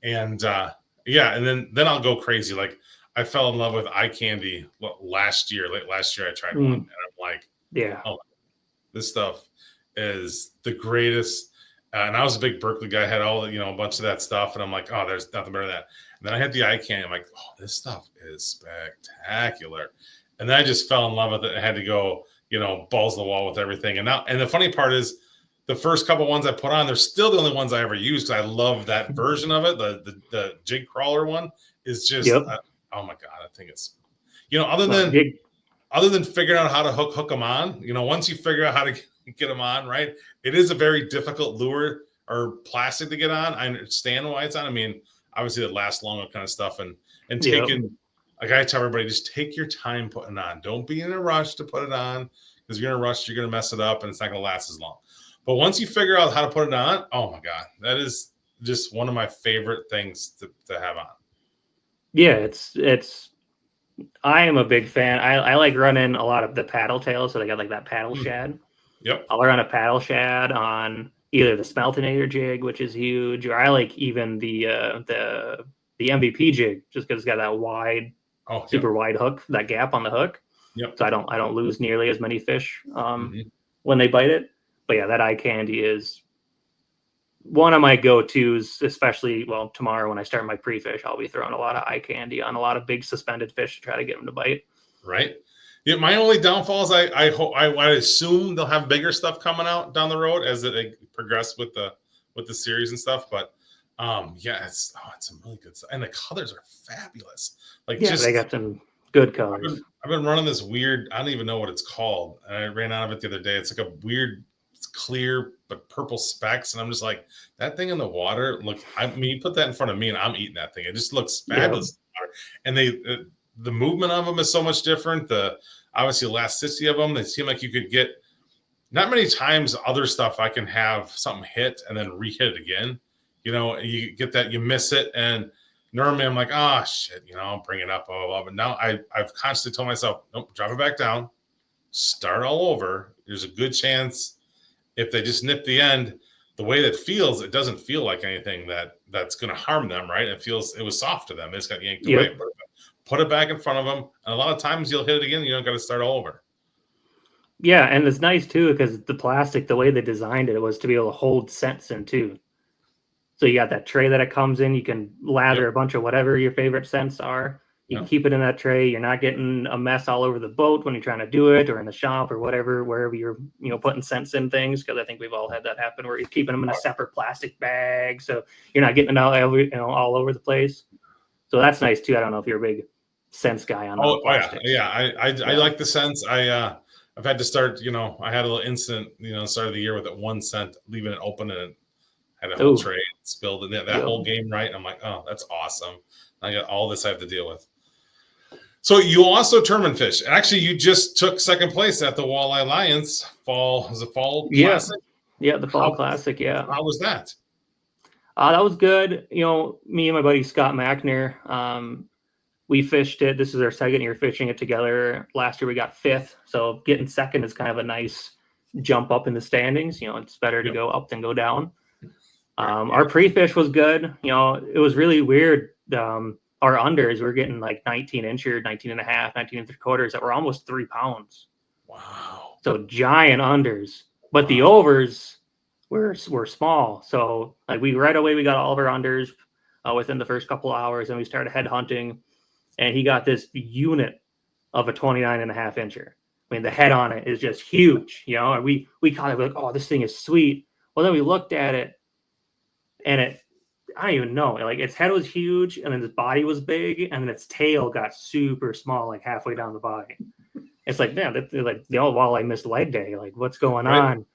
S1: And and then I'll go crazy. Like I fell in love with eye candy late last year. I tried one, and I'm like, oh, this stuff is the greatest. And I was a big Berkeley guy, had all the, a bunch of that stuff. And I'm like, oh, there's nothing better than that. And then I had the eye candy. I'm like, oh, this stuff is spectacular. And then I just fell in love with it. I had to go, balls to the wall with everything. And the funny part is the first couple ones I put on, they're still the only ones I ever used, because I love that version of it. The jig crawler one is just, oh my God, I think it's, other than figuring out how to hook them on, once you figure out how to get them on, right? It is a very difficult lure or plastic to get on. I understand why it's on. I mean, obviously it lasts long kind of stuff, and
S2: Yep.
S1: taking, like I tell everybody, just take your time putting it on. Don't be in a rush to put it on, because if you're in a rush, you're going to mess it up and it's not going to last as long. But once you figure out how to put it on, oh my God, that is just one of my favorite things to have on.
S2: Yeah, I am a big fan. I like running a lot of the paddle tails, so they got like that paddle shad.
S1: Yep.
S2: I'll run a paddle shad on either the Smeltinator jig, which is huge, or I like even the MVP jig, just because it's got that wide, super wide hook, that gap on the hook.
S1: Yep.
S2: So I don't lose nearly as many fish when they bite it. But yeah, that eye candy is one of my go-tos, especially, well, tomorrow when I start my pre-fish, I'll be throwing a lot of eye candy on a lot of big suspended fish to try to get them to bite.
S1: Right. Yeah, my only downfall is I assume they'll have bigger stuff coming out down the road as they progress with the series and stuff. But yeah, it's some really good stuff, and the colors are fabulous. Like,
S2: yeah, they got some good colors.
S1: I've been running this weird, I don't even know what it's called. And I ran out of it the other day. It's like a weird, it's clear but purple specks, and I'm just like, that thing in the water. Look, I mean, you put that in front of me, and I'm eating that thing. It just looks fabulous. Yeah. And the movement of them is so much different. The obviously elasticity of them. They seem like you could get not many times other stuff. I can have something hit and then re-hit it again. You know, you get that, you miss it, and normally I'm like, oh shit, you know, I'll bring it up, blah, blah, blah. But now I've constantly told myself, nope, drop it back down, start all over. There's a good chance if they just nip the end, the way that feels, it doesn't feel like anything that's going to harm them, right? It was soft to them. They just got yanked away. Put it back in front of them, and a lot of times you'll hit it again. You don't got to start all over.
S2: Yeah, and it's nice too because the plastic, the way they designed it, was to be able to hold scents in too. So you got that tray that it comes in. You can lather a bunch of whatever your favorite scents are. You can keep it in that tray. You're not getting a mess all over the boat when you're trying to do it, or in the shop, or whatever, wherever you're, putting scents in things. Because I think we've all had that happen where you're keeping them in a separate plastic bag, so you're not getting it all over the place. So that's nice too. I don't know if you're a big scents guy on plastics.
S1: I like the scents. I've had to start. I had a little incident. Start of the year with that one scent, leaving it open, and had a whole tray spilled in that whole game. Right, I'm like, oh, that's awesome. I got all this I have to deal with. So you also tournament fish. Actually, you just took second place at the Walleye Alliance fall. Was it fall classic?
S2: Yeah, the fall classic. Yeah.
S1: How was that?
S2: That was good. Me and my buddy Scott Mackner, we fished it. This is our second year fishing it together. Last year we got fifth, so getting second is kind of a nice jump up in the standings. It's better to go up than go down. Our pre-fish was good. It was really weird. Our unders were getting like 19-incher, 19 and a half, 19 and 3/4 that were almost 3 pounds.
S1: Wow.
S2: So giant unders, but the overs were small. So like right away we got all of our unders within the first couple of hours, and we started head hunting, and he got this unit of a 29 and a half incher. I mean, the head on it is just huge, and we kind of like, oh, this thing is sweet. Well, then we looked at it, and I don't even know. Like, its head was huge, and then its body was big, and then its tail got super small, like halfway down the body. It's like, man, that's like the old walleye missed leg day. Like, what's going on?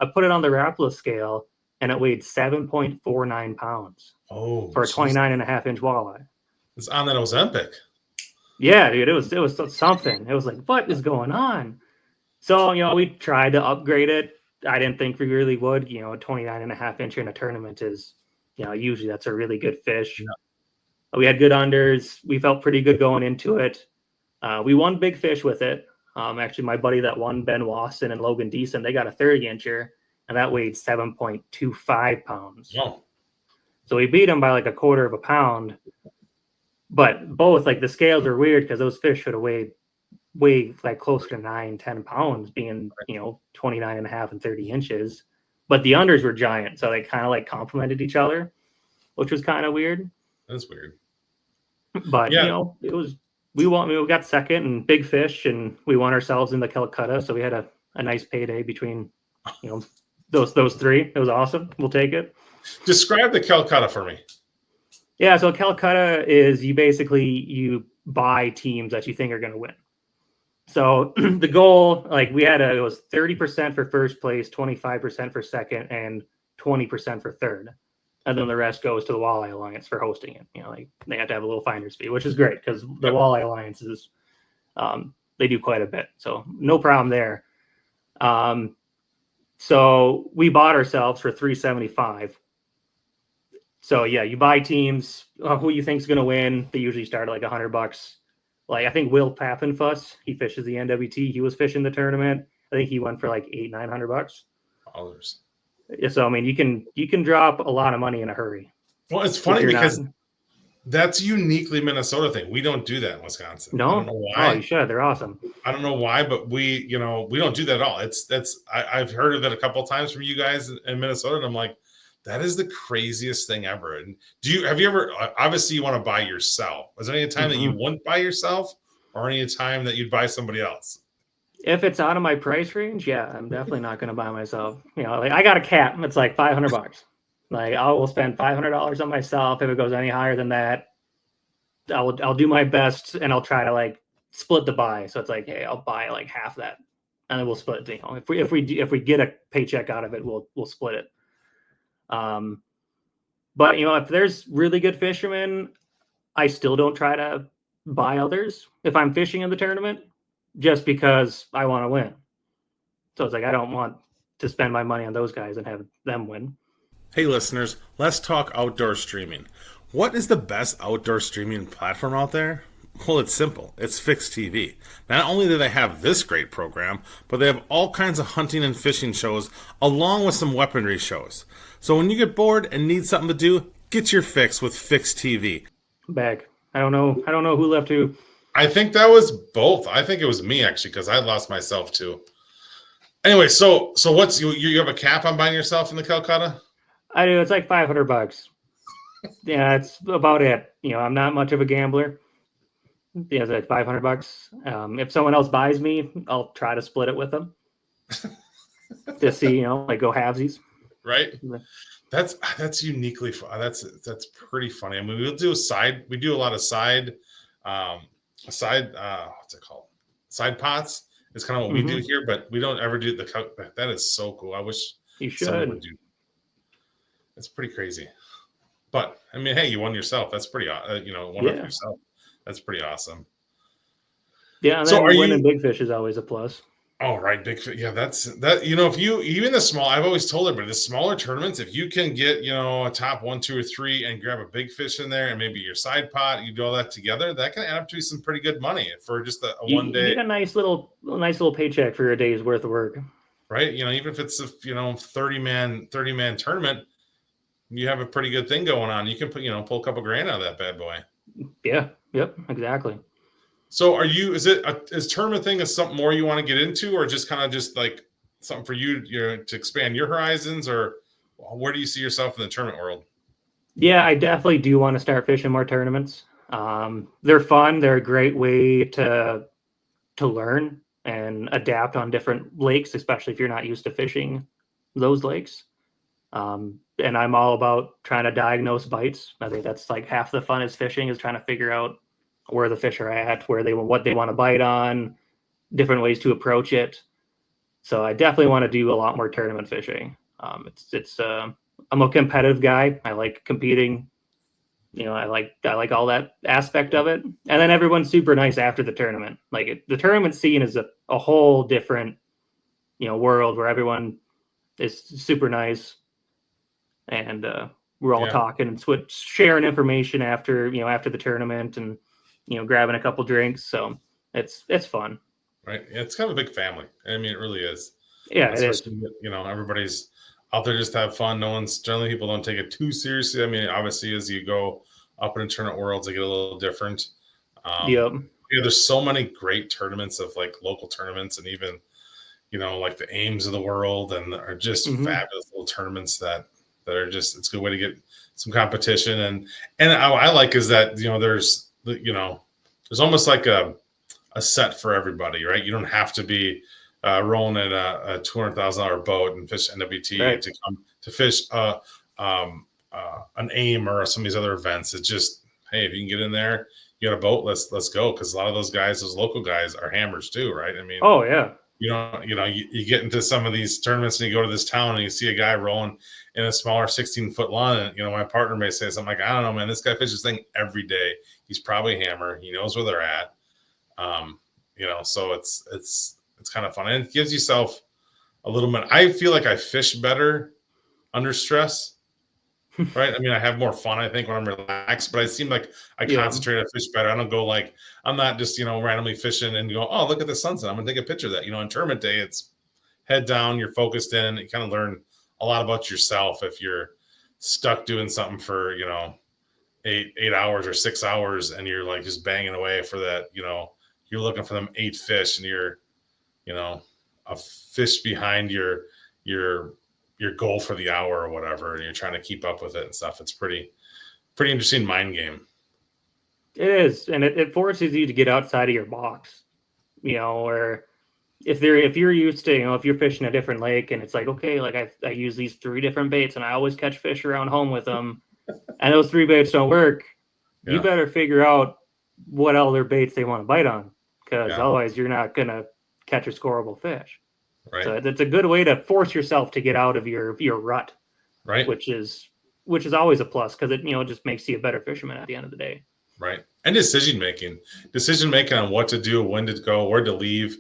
S2: I put it on the Rapala scale, and it weighed 7.49 pounds for a 29 and a half inch walleye.
S1: It's on that Ozempic.
S2: Yeah, dude, it was something. It was like, what is going on? So, we tried to upgrade it. I didn't think we really would. A 29 and a half inch in a tournament is, usually that's a really good fish. Yeah. We had good unders. We felt pretty good going into it. We won big fish with it. Actually, my buddy that won, Ben Wasson and Logan Deason, they got a 30-incher, and that weighed 7.25 pounds.
S1: Wow.
S2: So we beat them by like 1/4 pound. But both, like, the scales are weird because those fish should have weighed like closer to 9-10 pounds, being 29 and a half and 30 inches. But the unders were giant, so they kind of like complemented each other, which was kind of weird.
S1: That's weird.
S2: But it was we got second and big fish, and we won ourselves in the Calcutta, so we had a nice payday between those three. It was awesome. We'll take it.
S1: Describe the Calcutta for me.
S2: Yeah, so Calcutta is you buy teams that you think are going to win. So the goal, like it was 30% for first place, 25% for second, and 20% for third. And then the rest goes to the Walleye Alliance for hosting it. Like they have to have a little finder's fee, which is great because the Walleye Alliance is, they do quite a bit. So no problem there. So we bought ourselves for $375. So yeah, you buy teams, who you think is going to win. They usually start at like $100. Like I think Will Pappenfuss, he fishes the NWT. He was fishing the tournament. I think he went for like $800-900.
S1: Dollars.
S2: So I mean, you can drop a lot of money in a hurry.
S1: Well, it's funny because that's uniquely Minnesota thing. We don't do that in Wisconsin.
S2: No,
S1: I don't know why.
S2: Oh, you should. They're awesome.
S1: I don't know why, but we don't do that at all. I've heard of it a couple of times from you guys in Minnesota, and I'm like, that is the craziest thing ever. And have you ever? Obviously, you want to buy yourself. Was there any time that you wouldn't buy yourself, or any time that you'd buy somebody else?
S2: If it's out of my price range, yeah, I'm definitely not going to buy myself. Like I got a cap. It's like $500. Like I will spend $500 on myself. If it goes any higher than that, I'll do my best and I'll try to like split the buy. So it's like, hey, I'll buy like half that, and then we'll split it. If we get a paycheck out of it, we'll split it. But if there's really good fishermen, I still don't try to buy others if I'm fishing in the tournament, just because I want to win. So it's like, I don't want to spend my money on those guys and have them win.
S1: Hey listeners, let's talk outdoor streaming. What is the best outdoor streaming platform out there? Well, it's simple. It's Fixed TV. Not only do they have this great program, but they have all kinds of hunting and fishing shows along with some weaponry shows. So when you get bored and need something to do, get your fix with Fixed TV.
S2: Back. I don't know who left who.
S1: I think that was both. I think it was me actually, because I lost myself too. Anyway, so what's you have a cap on buying yourself in the Calcutta?
S2: I do. It's like $500. Yeah, that's about it. I'm not much of a gambler. Yeah, it's like $500. If someone else buys me, I'll try to split it with them to see, like go halvesies.
S1: Right. That's uniquely fun. That's pretty funny. I mean, we do a lot of side what's it called? Side pots is kind of what we do here, but we don't ever do that is so cool. I wish
S2: you
S1: someone would do. It's pretty crazy. But I mean, hey, you won yourself. That's pretty up yourself. That's pretty awesome.
S2: Yeah, and so winning big fish is always a plus.
S1: Oh, right, big fish. Yeah, that's that. If you even the small, I've always told everybody the smaller tournaments, if you can get a top 1, 2, or 3 and grab a big fish in there and maybe your side pot, you do all that together, that can add up to some pretty good money for just a one day.
S2: You get a nice little paycheck for your day's worth of work.
S1: Right. Even if it's a 30-man tournament, you have a pretty good thing going on. You can pull a couple grand out of that bad boy.
S2: Yeah. Yep. Exactly.
S1: So is tournament thing is something more you want to get into, or just kind of just like something for you to expand your horizons, or where do you see yourself in the tournament world?
S2: Yeah, I definitely do want to start fishing more tournaments. They're fun. They're a great way to learn and adapt on different lakes, especially if you're not used to fishing those lakes. And I'm all about trying to diagnose bites. I think that's like half the fun is fishing, is trying to figure out where the fish are at, what they want to bite on, different ways to approach it. So I definitely want to do a lot more tournament fishing. I'm a competitive guy. I like competing. I like all that aspect of it. And then everyone's super nice after the tournament. Like the tournament scene is a whole different, world where everyone is super nice. And we're all talking and sharing information after the tournament and, grabbing a couple drinks. So it's fun.
S1: Right. Yeah, it's kind of a big family. I mean, it really is.
S2: Yeah, it is.
S1: Everybody's out there just to have fun. Generally people don't take it too seriously. I mean, obviously as you go up in tournament worlds, they get a little different. There's so many great tournaments of like local tournaments and even, like the Ames of the world and are just fabulous little tournaments that are just, it's a good way to get some competition. And I like is that, there's almost like a set for everybody, right? You don't have to be rolling in a $200,000 boat and fish NWT to come to fish an AIM or some of these other events. It's just, hey, if you can get in there, you got a boat, let's go. Because a lot of those guys, those local guys, are hammers too, right? I mean,
S2: oh yeah,
S1: You get into some of these tournaments and you go to this town and you see a guy rolling in a smaller 16-foot line. And, my partner may say something like, I don't know, man, this guy fishes this thing every day. He's probably a hammer. He knows where they're at. So it's kind of fun. And it gives yourself a little bit. I feel like I fish better under stress. Right. I mean, I have more fun, I think, when I'm relaxed, but I seem like I concentrate, I fish better. I don't go like, I'm not just, randomly fishing and go, oh, look at the sunset, I'm going to take a picture of that. On tournament day, it's head down, you're focused in, you kind of learn a lot about yourself if you're stuck doing something for, 8 hours or 6 hours and you're like just banging away for that, you're looking for them 8 fish and you're, a fish behind your goal for the hour or whatever, and you're trying to keep up with it and stuff. It's pretty interesting mind game.
S2: It is, and it forces you to get outside of your box, or if you're used to, if you're fishing a different lake and it's like, okay, like I use these 3 different baits and I always catch fish around home with them and those 3 baits don't work, you better figure out what other baits they want to bite on, because otherwise you're not going to catch a scoreable fish.
S1: Right.
S2: So it's a good way to force yourself to get out of your rut,
S1: right?
S2: Which is always a plus, because it just makes you a better fisherman at the end of the day.
S1: Right. And decision making on what to do, when to go, where to leave.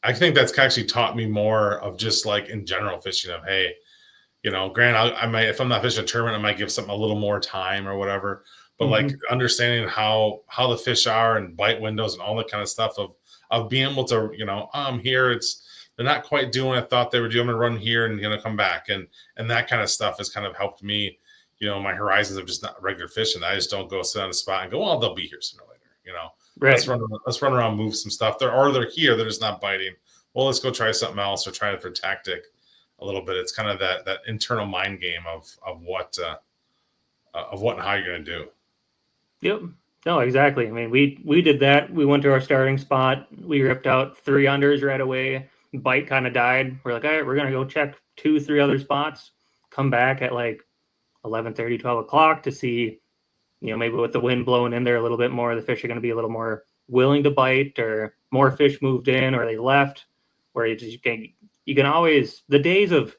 S1: I think that's actually taught me more of just like in general fishing of, hey, granted, I might, if I'm not fishing a tournament, I might give something a little more time or whatever. But like understanding how the fish are and bite windows and all that kind of stuff of being able to, I'm here. They're not quite doing what I thought they were doing. I'm going to run here and come back. And that kind of stuff has kind of helped me, my horizons of just not regular fishing. I just don't go sit on the spot and go, well, they'll be here sooner or later,
S2: Right.
S1: Let's run around, move some stuff. They're here. They're just not biting. Well, let's go try something else or try a different tactic a little bit. It's kind of that internal mind game of what and how you're going to do.
S2: Yep. No, exactly. I mean, we did that. We went to our starting spot. We ripped out 3 unders right away. Bite kind of died. We're like, all right, we're going to go check 2-3 other spots, come back at like 11:30, 12 o'clock to see, maybe with the wind blowing in there a little bit more, the fish are going to be a little more willing to bite, or more fish moved in or they left, where you can always, the days of,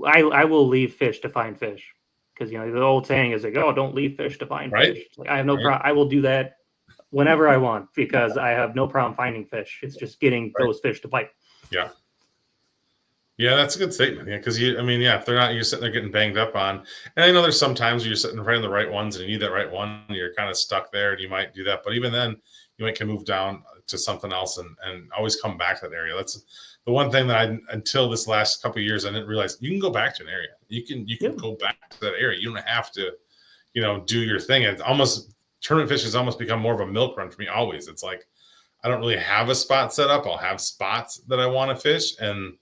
S2: I will leave fish to find fish, because, the old saying is like, oh, don't leave fish to find fish. Like, I have no problem. I will do that whenever I want, because I have no problem finding fish. It's just getting those fish to bite.
S1: Yeah. Yeah, that's a good statement. Yeah, because if they're not, you're sitting there getting banged up on. And I know there's sometimes you're sitting right on the right ones and you need that right one, and you're kind of stuck there, and you might do that. But even then, you can move down to something else and always come back to that area. That's the one thing that until this last couple of years, I didn't realize you can go back to an area. You can go back to that area. You don't have to, do your thing. It's almost, tournament fishing has almost become more of a milk run for me. Always. It's like, I don't really have a spot set up. I'll have spots that I want to fish, and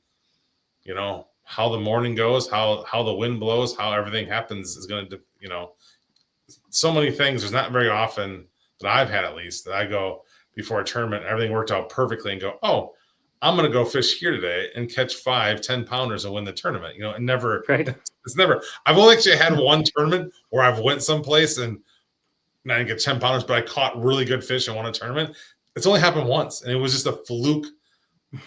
S1: how the morning goes, how the wind blows, how everything happens is going to, so many things. There's not very often that I've had, at least, that I go before a tournament, everything worked out perfectly, and go, oh, I'm going to go fish here today and catch 5 10-pounders and win the tournament. And never, it's never, I've only actually had one tournament where I've went someplace and I didn't get 10-pounders, but I caught really good fish and won a tournament. It's only happened once. And it was just a fluke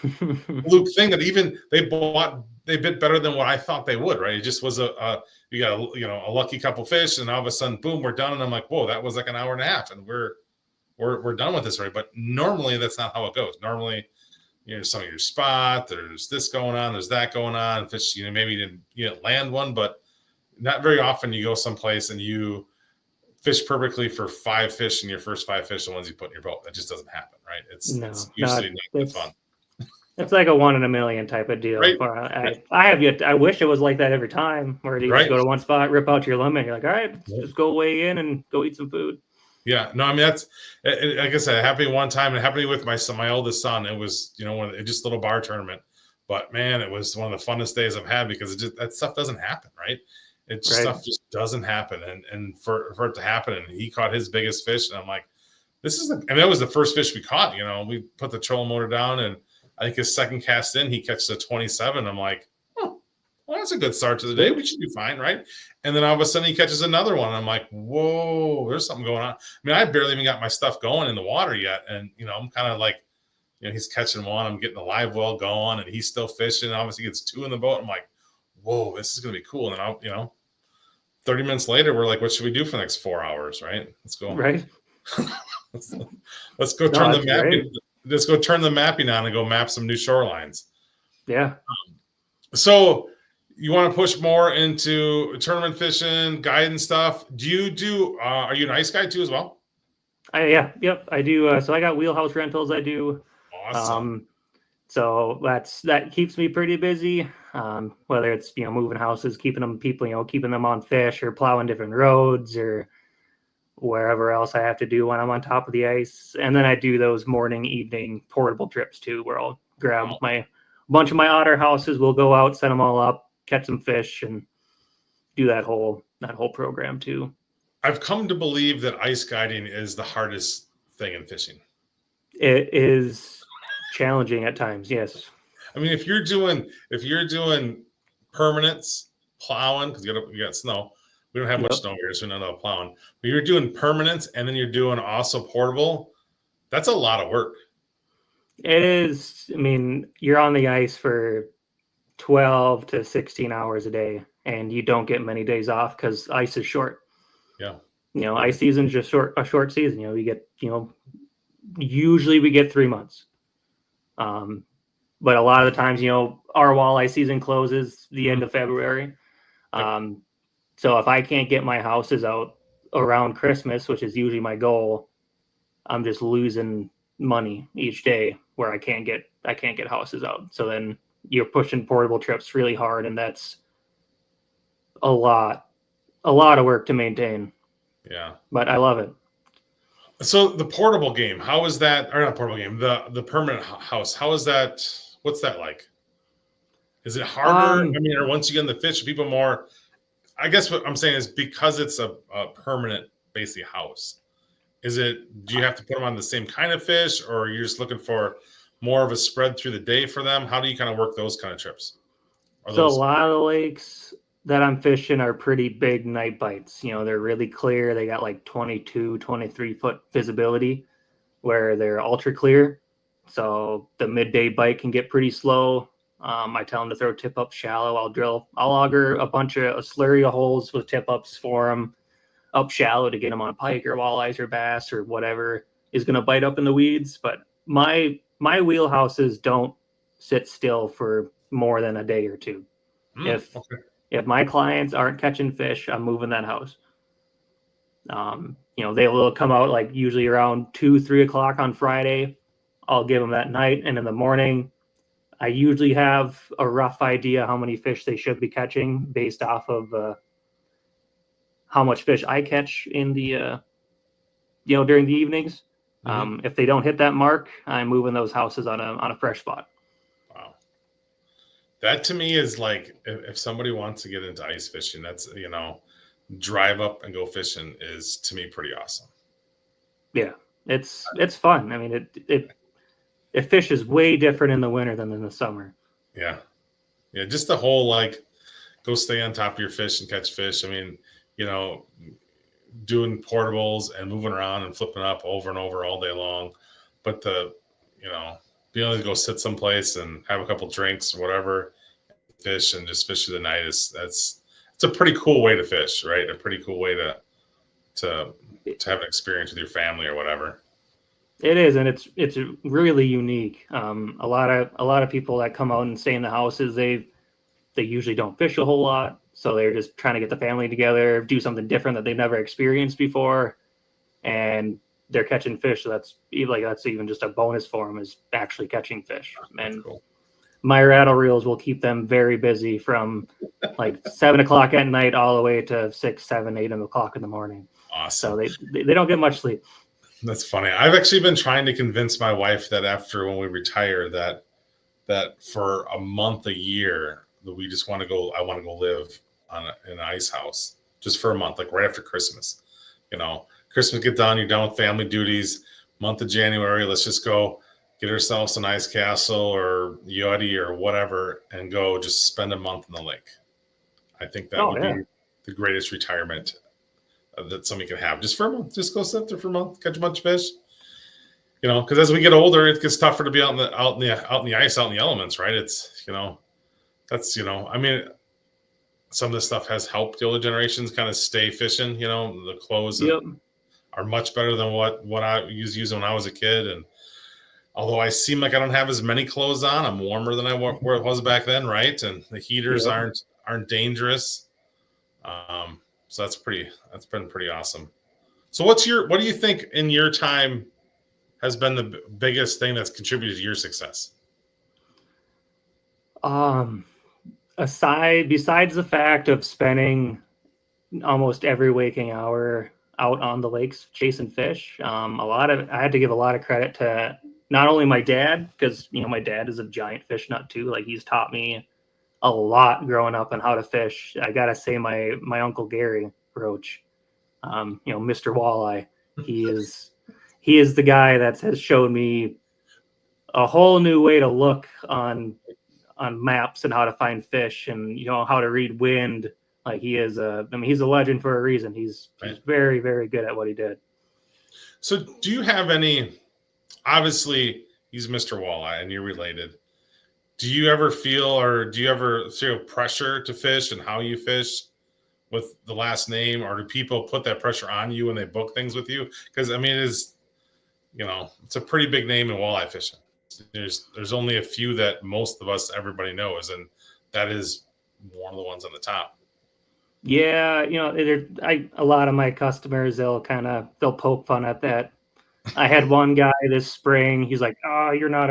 S1: thing that even they bit better than what I thought they would. Right. It just was you got a lucky couple fish, and all of a sudden, boom, we're done. And I'm like, whoa, that was like an hour and a half, and we're done with this already. But normally that's not how it goes. Normally, some of your spot, there's this going on, there's that going on. Fish, maybe you didn't land one, but not very often you go someplace and you fish perfectly for 5 fish, and your first 5 fish, the ones you put in your boat. That just doesn't happen, right? It's usually not good fun.
S2: It's like a 1 in a million type of deal.
S1: Right.
S2: I wish it was like that every time, where you just go to one spot, rip out your limit, and you're like, all right, just go weigh in and go eat some food.
S1: Yeah, no, I mean, that's, like I said, it happened one time, and it happened with my oldest son. It was, just a little bar tournament, but man, it was one of the funnest days I've had, because that stuff doesn't happen, right? Stuff just doesn't happen, and for it to happen, and he caught his biggest fish, and I'm like, that was the first fish we caught. We put the trolling motor down, and I think his second cast in, he catches a 27. I'm like, oh, well, that's a good start to the day. We should be fine, right? And then all of a sudden he catches another one. I'm like, whoa, there's something going on. I mean, I barely even got my stuff going in the water yet. And, I'm kind of like, he's catching one. I'm getting the live well going, and he's still fishing. Obviously, he gets 2 in the boat. I'm like, whoa, this is gonna be cool. And I'll 30 minutes later, we're like, what should we do for the next 4 hours? Right? Let's go.
S2: Right.
S1: let's go turn the mapping. Let's go turn the mapping on and go map some new shorelines.
S2: Yeah.
S1: So you want to push more into tournament fishing, guide and stuff. Do you do? Are you an ice guide too as well?
S2: Yep. I do. So I got wheelhouse rentals. I do.
S1: Awesome.
S2: So that keeps me pretty busy. Whether it's moving houses, keeping them on fish, or plowing different roads, or wherever else I have to do when I'm on top of the ice. And then I do those morning, evening portable trips too, where I'll grab a bunch of my otter houses. We'll go out, set them all up, catch some fish, and do that whole program too.
S1: I've come to believe that ice guiding is the hardest thing in fishing.
S2: It is challenging at times, yes.
S1: I mean, if you're doing permanents, plowing, because you got snow. We don't have much snow here, so we're not plowing. But you're doing permanents, and then you're doing also portable. That's a lot of work.
S2: It is. I mean, you're on the ice for 12 to 16 hours a day, and you don't get many days off because ice is short.
S1: Yeah.
S2: Ice season is just a short season. We get, usually we get 3 months. But a lot of the times, our walleye season closes the end of February. So if I can't get my houses out around Christmas, which is usually my goal, I'm just losing money each day where I can't get houses out. So then you're pushing portable trips really hard, and that's a lot of work to maintain.
S1: Yeah.
S2: But I love it.
S1: So the portable game, how is that? Or not portable game, the permanent house, how is that? What's that like? Is it harder? Or once you get in the fish, people more, I guess what I'm saying is because it's a permanent basically house, do you have to put them on the same kind of fish, or you're just looking for more of a spread through the day for them? How do you kind of work those kind of trips?
S2: So a lot of the lakes that I'm fishing are pretty big night bites. They're really clear. They got like 22, 23 foot visibility where they're ultra clear. So the midday bite can get pretty slow. I tell them to throw tip up shallow. I'll auger a slurry of holes with tip ups for them up shallow to get them on pike or walleyes or bass or whatever is going to bite up in the weeds. But my wheelhouses don't sit still for more than a day or two. If my clients aren't catching fish, I'm moving that house. They will come out like usually around 2-3 o'clock on Friday. I'll give them that night, and in the morning, I usually have a rough idea how many fish they should be catching based off of how much fish I catch in the during the evenings. If they don't hit that mark, I'm moving those houses on a fresh spot.
S1: Wow. That to me is like, if somebody wants to get into ice fishing, that's, drive up and go fishing is to me pretty awesome.
S2: Yeah, it's fun. I mean, it fish is way different in the winter than in the summer.
S1: Yeah. Yeah. Just the whole, like, go stay on top of your fish and catch fish. I mean, doing portables and moving around and flipping up over and over all day long. But being able to go sit someplace and have a couple drinks or whatever, fish and just fish through the night it's a pretty cool way to fish, right? A pretty cool way to have an experience with your family or whatever.
S2: It is, and it's really unique. A lot of people that come out and stay in the houses, they usually don't fish a whole lot, so they're just trying to get the family together, do something different that they've never experienced before, and they're catching fish. So that's even just a bonus for them, is actually catching fish. And cool. My rattle reels will keep them very busy from like 7 o'clock at night all the way to 6, 7, 8 o'clock in the morning.
S1: Awesome.
S2: So they don't get much sleep.
S1: That's funny. I've actually been trying to convince my wife that after when we retire that for a month a year that we just want to go. I want to go live in an ice house just for a month, like right after Christmas. Christmas get done, you're done with family duties. Month of January, let's just go get ourselves an ice castle or yachty or whatever, and go just spend a month in the lake. I think that would be the greatest retirement that somebody can have, just for a month. Just go sit there for a month, catch a bunch of fish. because as we get older, it gets tougher to be out in the ice, out in the elements, right? It's that's I mean, some of this stuff has helped the older generations kind of stay fishing. The clothes are much better than what I using when I was a kid, and although I seem like I don't have as many clothes on, I'm warmer than I was back then, right? And the heaters aren't dangerous. So that's been pretty awesome. So what do you think in your time has been the biggest thing that's contributed to your success?
S2: Besides the fact of spending almost every waking hour out on the lakes chasing fish, I had to give a lot of credit to not only my dad, because my dad is a giant fish nut too. Like, he's taught me a lot growing up on how to fish. I gotta say, my uncle Gary Roach, Mr. Walleye, he is the guy that has showed me a whole new way to look on maps and how to find fish, and how to read wind. Like, he's a legend for a reason. He's very, very good at what he did.
S1: So do you have any, obviously he's Mr. Walleye and you're related. Do you ever feel pressure to fish and how you fish with the last name, or do people put that pressure on you when they book things with you? Because I mean, it's a pretty big name in walleye fishing. There's only a few that everybody knows, and that is one of the ones on the top.
S2: Yeah, a lot of my customers, they'll poke fun at that. I had one guy this spring. He's like, "Oh, you're not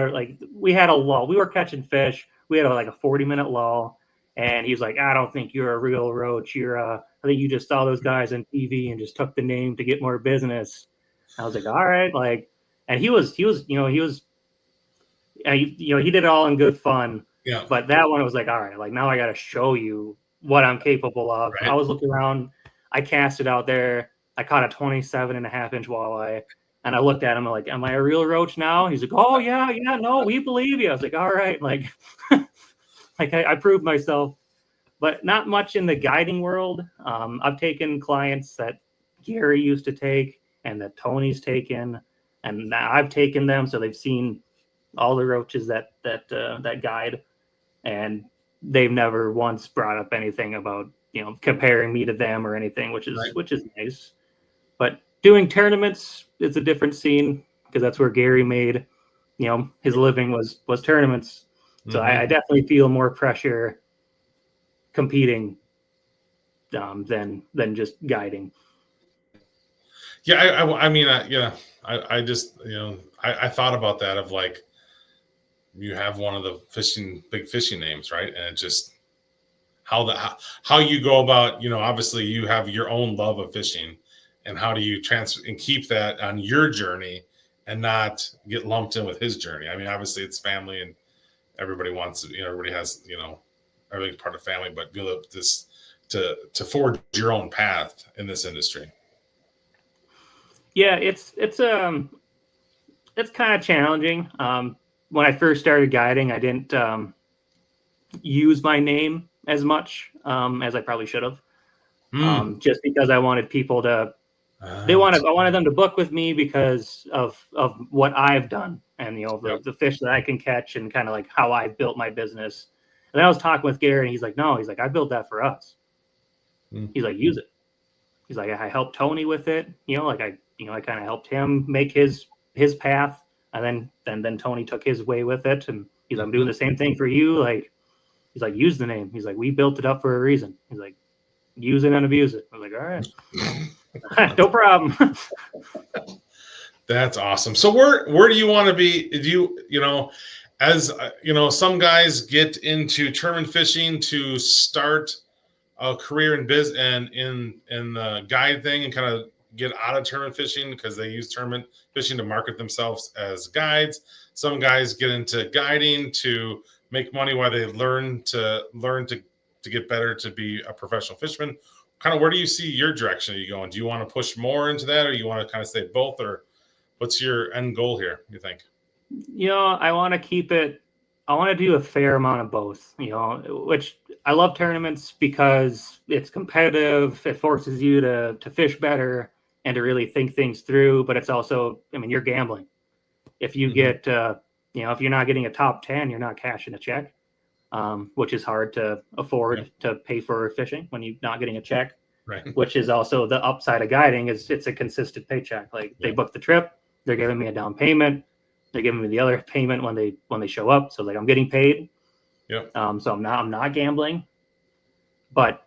S2: we had a lull. We were catching fish. We had a 40-minute lull, and he's like, I don't think you're a real roach. I think you just saw those guys on TV and just took the name to get more business." I was like, all right, and he did it all in good fun.
S1: Yeah.
S2: But that one was like, all right, now I got to show you what I'm capable of. Right. I was looking around. I cast it out there. I caught a 27.5-inch walleye. And I looked at him like, am I a real roach now? He's like, oh, yeah, no, we believe you. I was like, all right. I proved myself, but not much in the guiding world. I've taken clients that Gary used to take and that Tony's taken, and now I've taken them. So they've seen all the roaches that guide, and they've never once brought up anything about, comparing me to them or anything, which is nice. But doing tournaments is a different scene, because that's where Gary made, his living was tournaments. So I definitely feel more pressure competing than just guiding.
S1: Yeah, I just I thought about that, of you have one of the big fishing names, right? And it just how you go about, obviously you have your own love of fishing, and how do you transfer and keep that on your journey and not get lumped in with his journey? I mean, obviously it's family and everybody wants, everybody has, everything's part of family, but be able to forge your own path in this industry.
S2: Yeah, it's kind of challenging. When I first started guiding, I didn't use my name as much as I probably should have. Just because I wanted people to, I wanted them to book with me because of what I've done, and the fish that I can catch, and kind of how I built my business. And then I was talking with Gary, and he's like, no, I built that for us. He's like, use it. He's like, I helped Tony with it. I kind of helped him make his path, and then Tony took his way with it, and he's like, I'm doing the same thing for you. He's like, use the name. He's like, we built it up for a reason. He's like, use it and abuse it. I was like, all right. No problem.
S1: That's awesome. So where do you want to be? Do as some guys get into tournament fishing to start a career in in the guide thing, and kind of get out of tournament fishing because they use tournament fishing to market themselves as guides. Some guys get into guiding to make money while they learn to get better to be a professional fisherman. Kind of, where do you see your direction? Are you going? Do you want to push more into that, or you want to kind of stay both, or what's your end goal here, you think?
S2: I want to keep it. I want to do a fair amount of both, which I love tournaments because it's competitive. It forces you to fish better and to really think things through, but it's also, you're gambling. if you get, if you're not getting a top 10, you're not cashing a check, which is hard to afford to pay for fishing when you're not getting a check.
S1: Right.
S2: Which is also the upside of guiding is it's a consistent paycheck. Like they book the trip, they're giving me a down payment, they're giving me the other payment when they show up. So like I'm getting paid.
S1: Yep.
S2: So I'm not gambling. But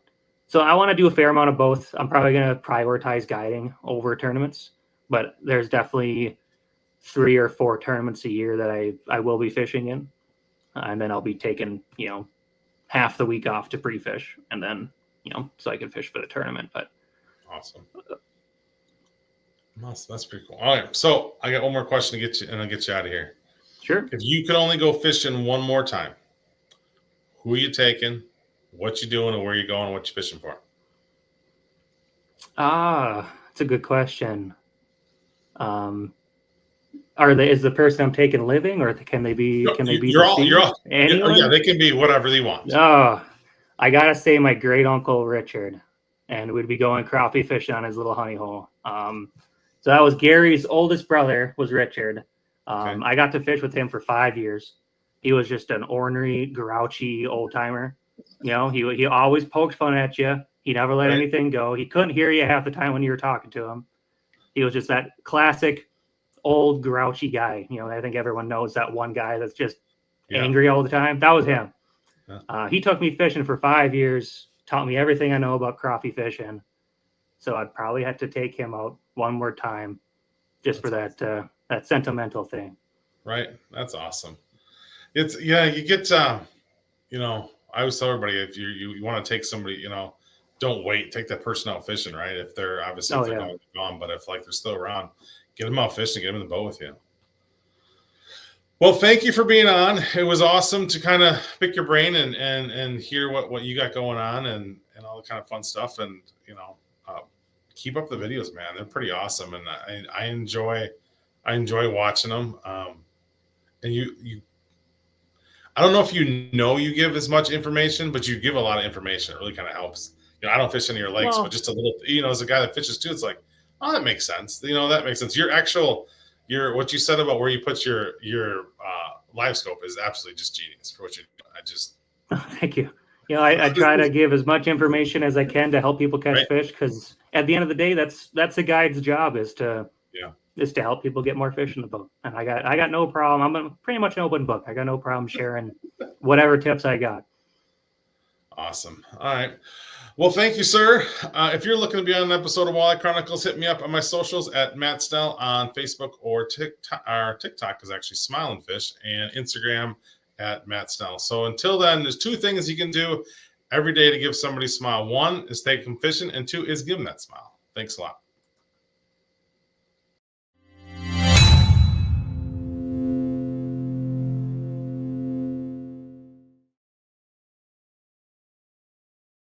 S2: so I want to do a fair amount of both. I'm probably going to prioritize guiding over tournaments, but there's definitely 3 or 4 tournaments a year that I will be fishing in, and then I'll be taking half the week off to pre-fish, and then so I can fish for the tournament. But
S1: awesome. That's pretty cool. All right, so I got one more question to get you, and I'll get you out of here.
S2: Sure.
S1: If you could only go fishing one more time, who are you taking? What you doing, and where you going, and what you fishing for?
S2: That's a good question. Is the person I'm taking living, or can they be?
S1: No,
S2: can they be?
S1: You're all.
S2: Anyone?
S1: Yeah, they can be whatever they want.
S2: Oh, I gotta say my great uncle Richard, and we'd be going crappie fishing on his little honey hole. So that was Gary's oldest brother was Richard. I got to fish with him for 5 years. He was just an ornery, grouchy old timer. He always poked fun at you. He never let anything go. He couldn't hear you half the time when you were talking to him. He was just that classic old grouchy guy. I think everyone knows that one guy that's just angry all the time. That was him. He took me fishing for 5 years, taught me everything I know about crappie fishing. So I'd probably have to take him out one more time just for that sentimental thing.
S1: Right. That's awesome. It's you get I always tell everybody, if you want to take somebody, don't wait. Take that person out fishing, right? If they're obviously gone, but if they're still around, get them out fishing, get them in the boat with you. Well, thank you for being on. It was awesome to kind of pick your brain and hear what you got going on and all the kind of fun stuff. And, keep up the videos, man. They're pretty awesome. And I enjoy watching them. And you, I don't know if you give as much information, but you give a lot of information. It really kind of helps. I don't fish any of your lakes, but just a little, as a guy that fishes too, it's like, oh, that makes sense. That makes sense. What you said about where you put your live scope is absolutely just genius for what you're doing.
S2: Thank you. I try to give as much information as I can to help people catch fish, because at the end of the day, that's a guide's job is to help people get more fish in the boat. And I got no problem. I'm pretty much an open book. I got no problem sharing whatever tips I got.
S1: Awesome. All right. Well, thank you, sir. If you're looking to be on an episode of Walleye Chronicles, hit me up on my socials at Matt Snell on Facebook or TikTok. Our TikTok is actually Smile and Fish, and Instagram at Matt Snell. So until then, there's 2 things you can do every day to give somebody a smile. 1 is take them fishing, and 2 is give them that smile. Thanks a lot.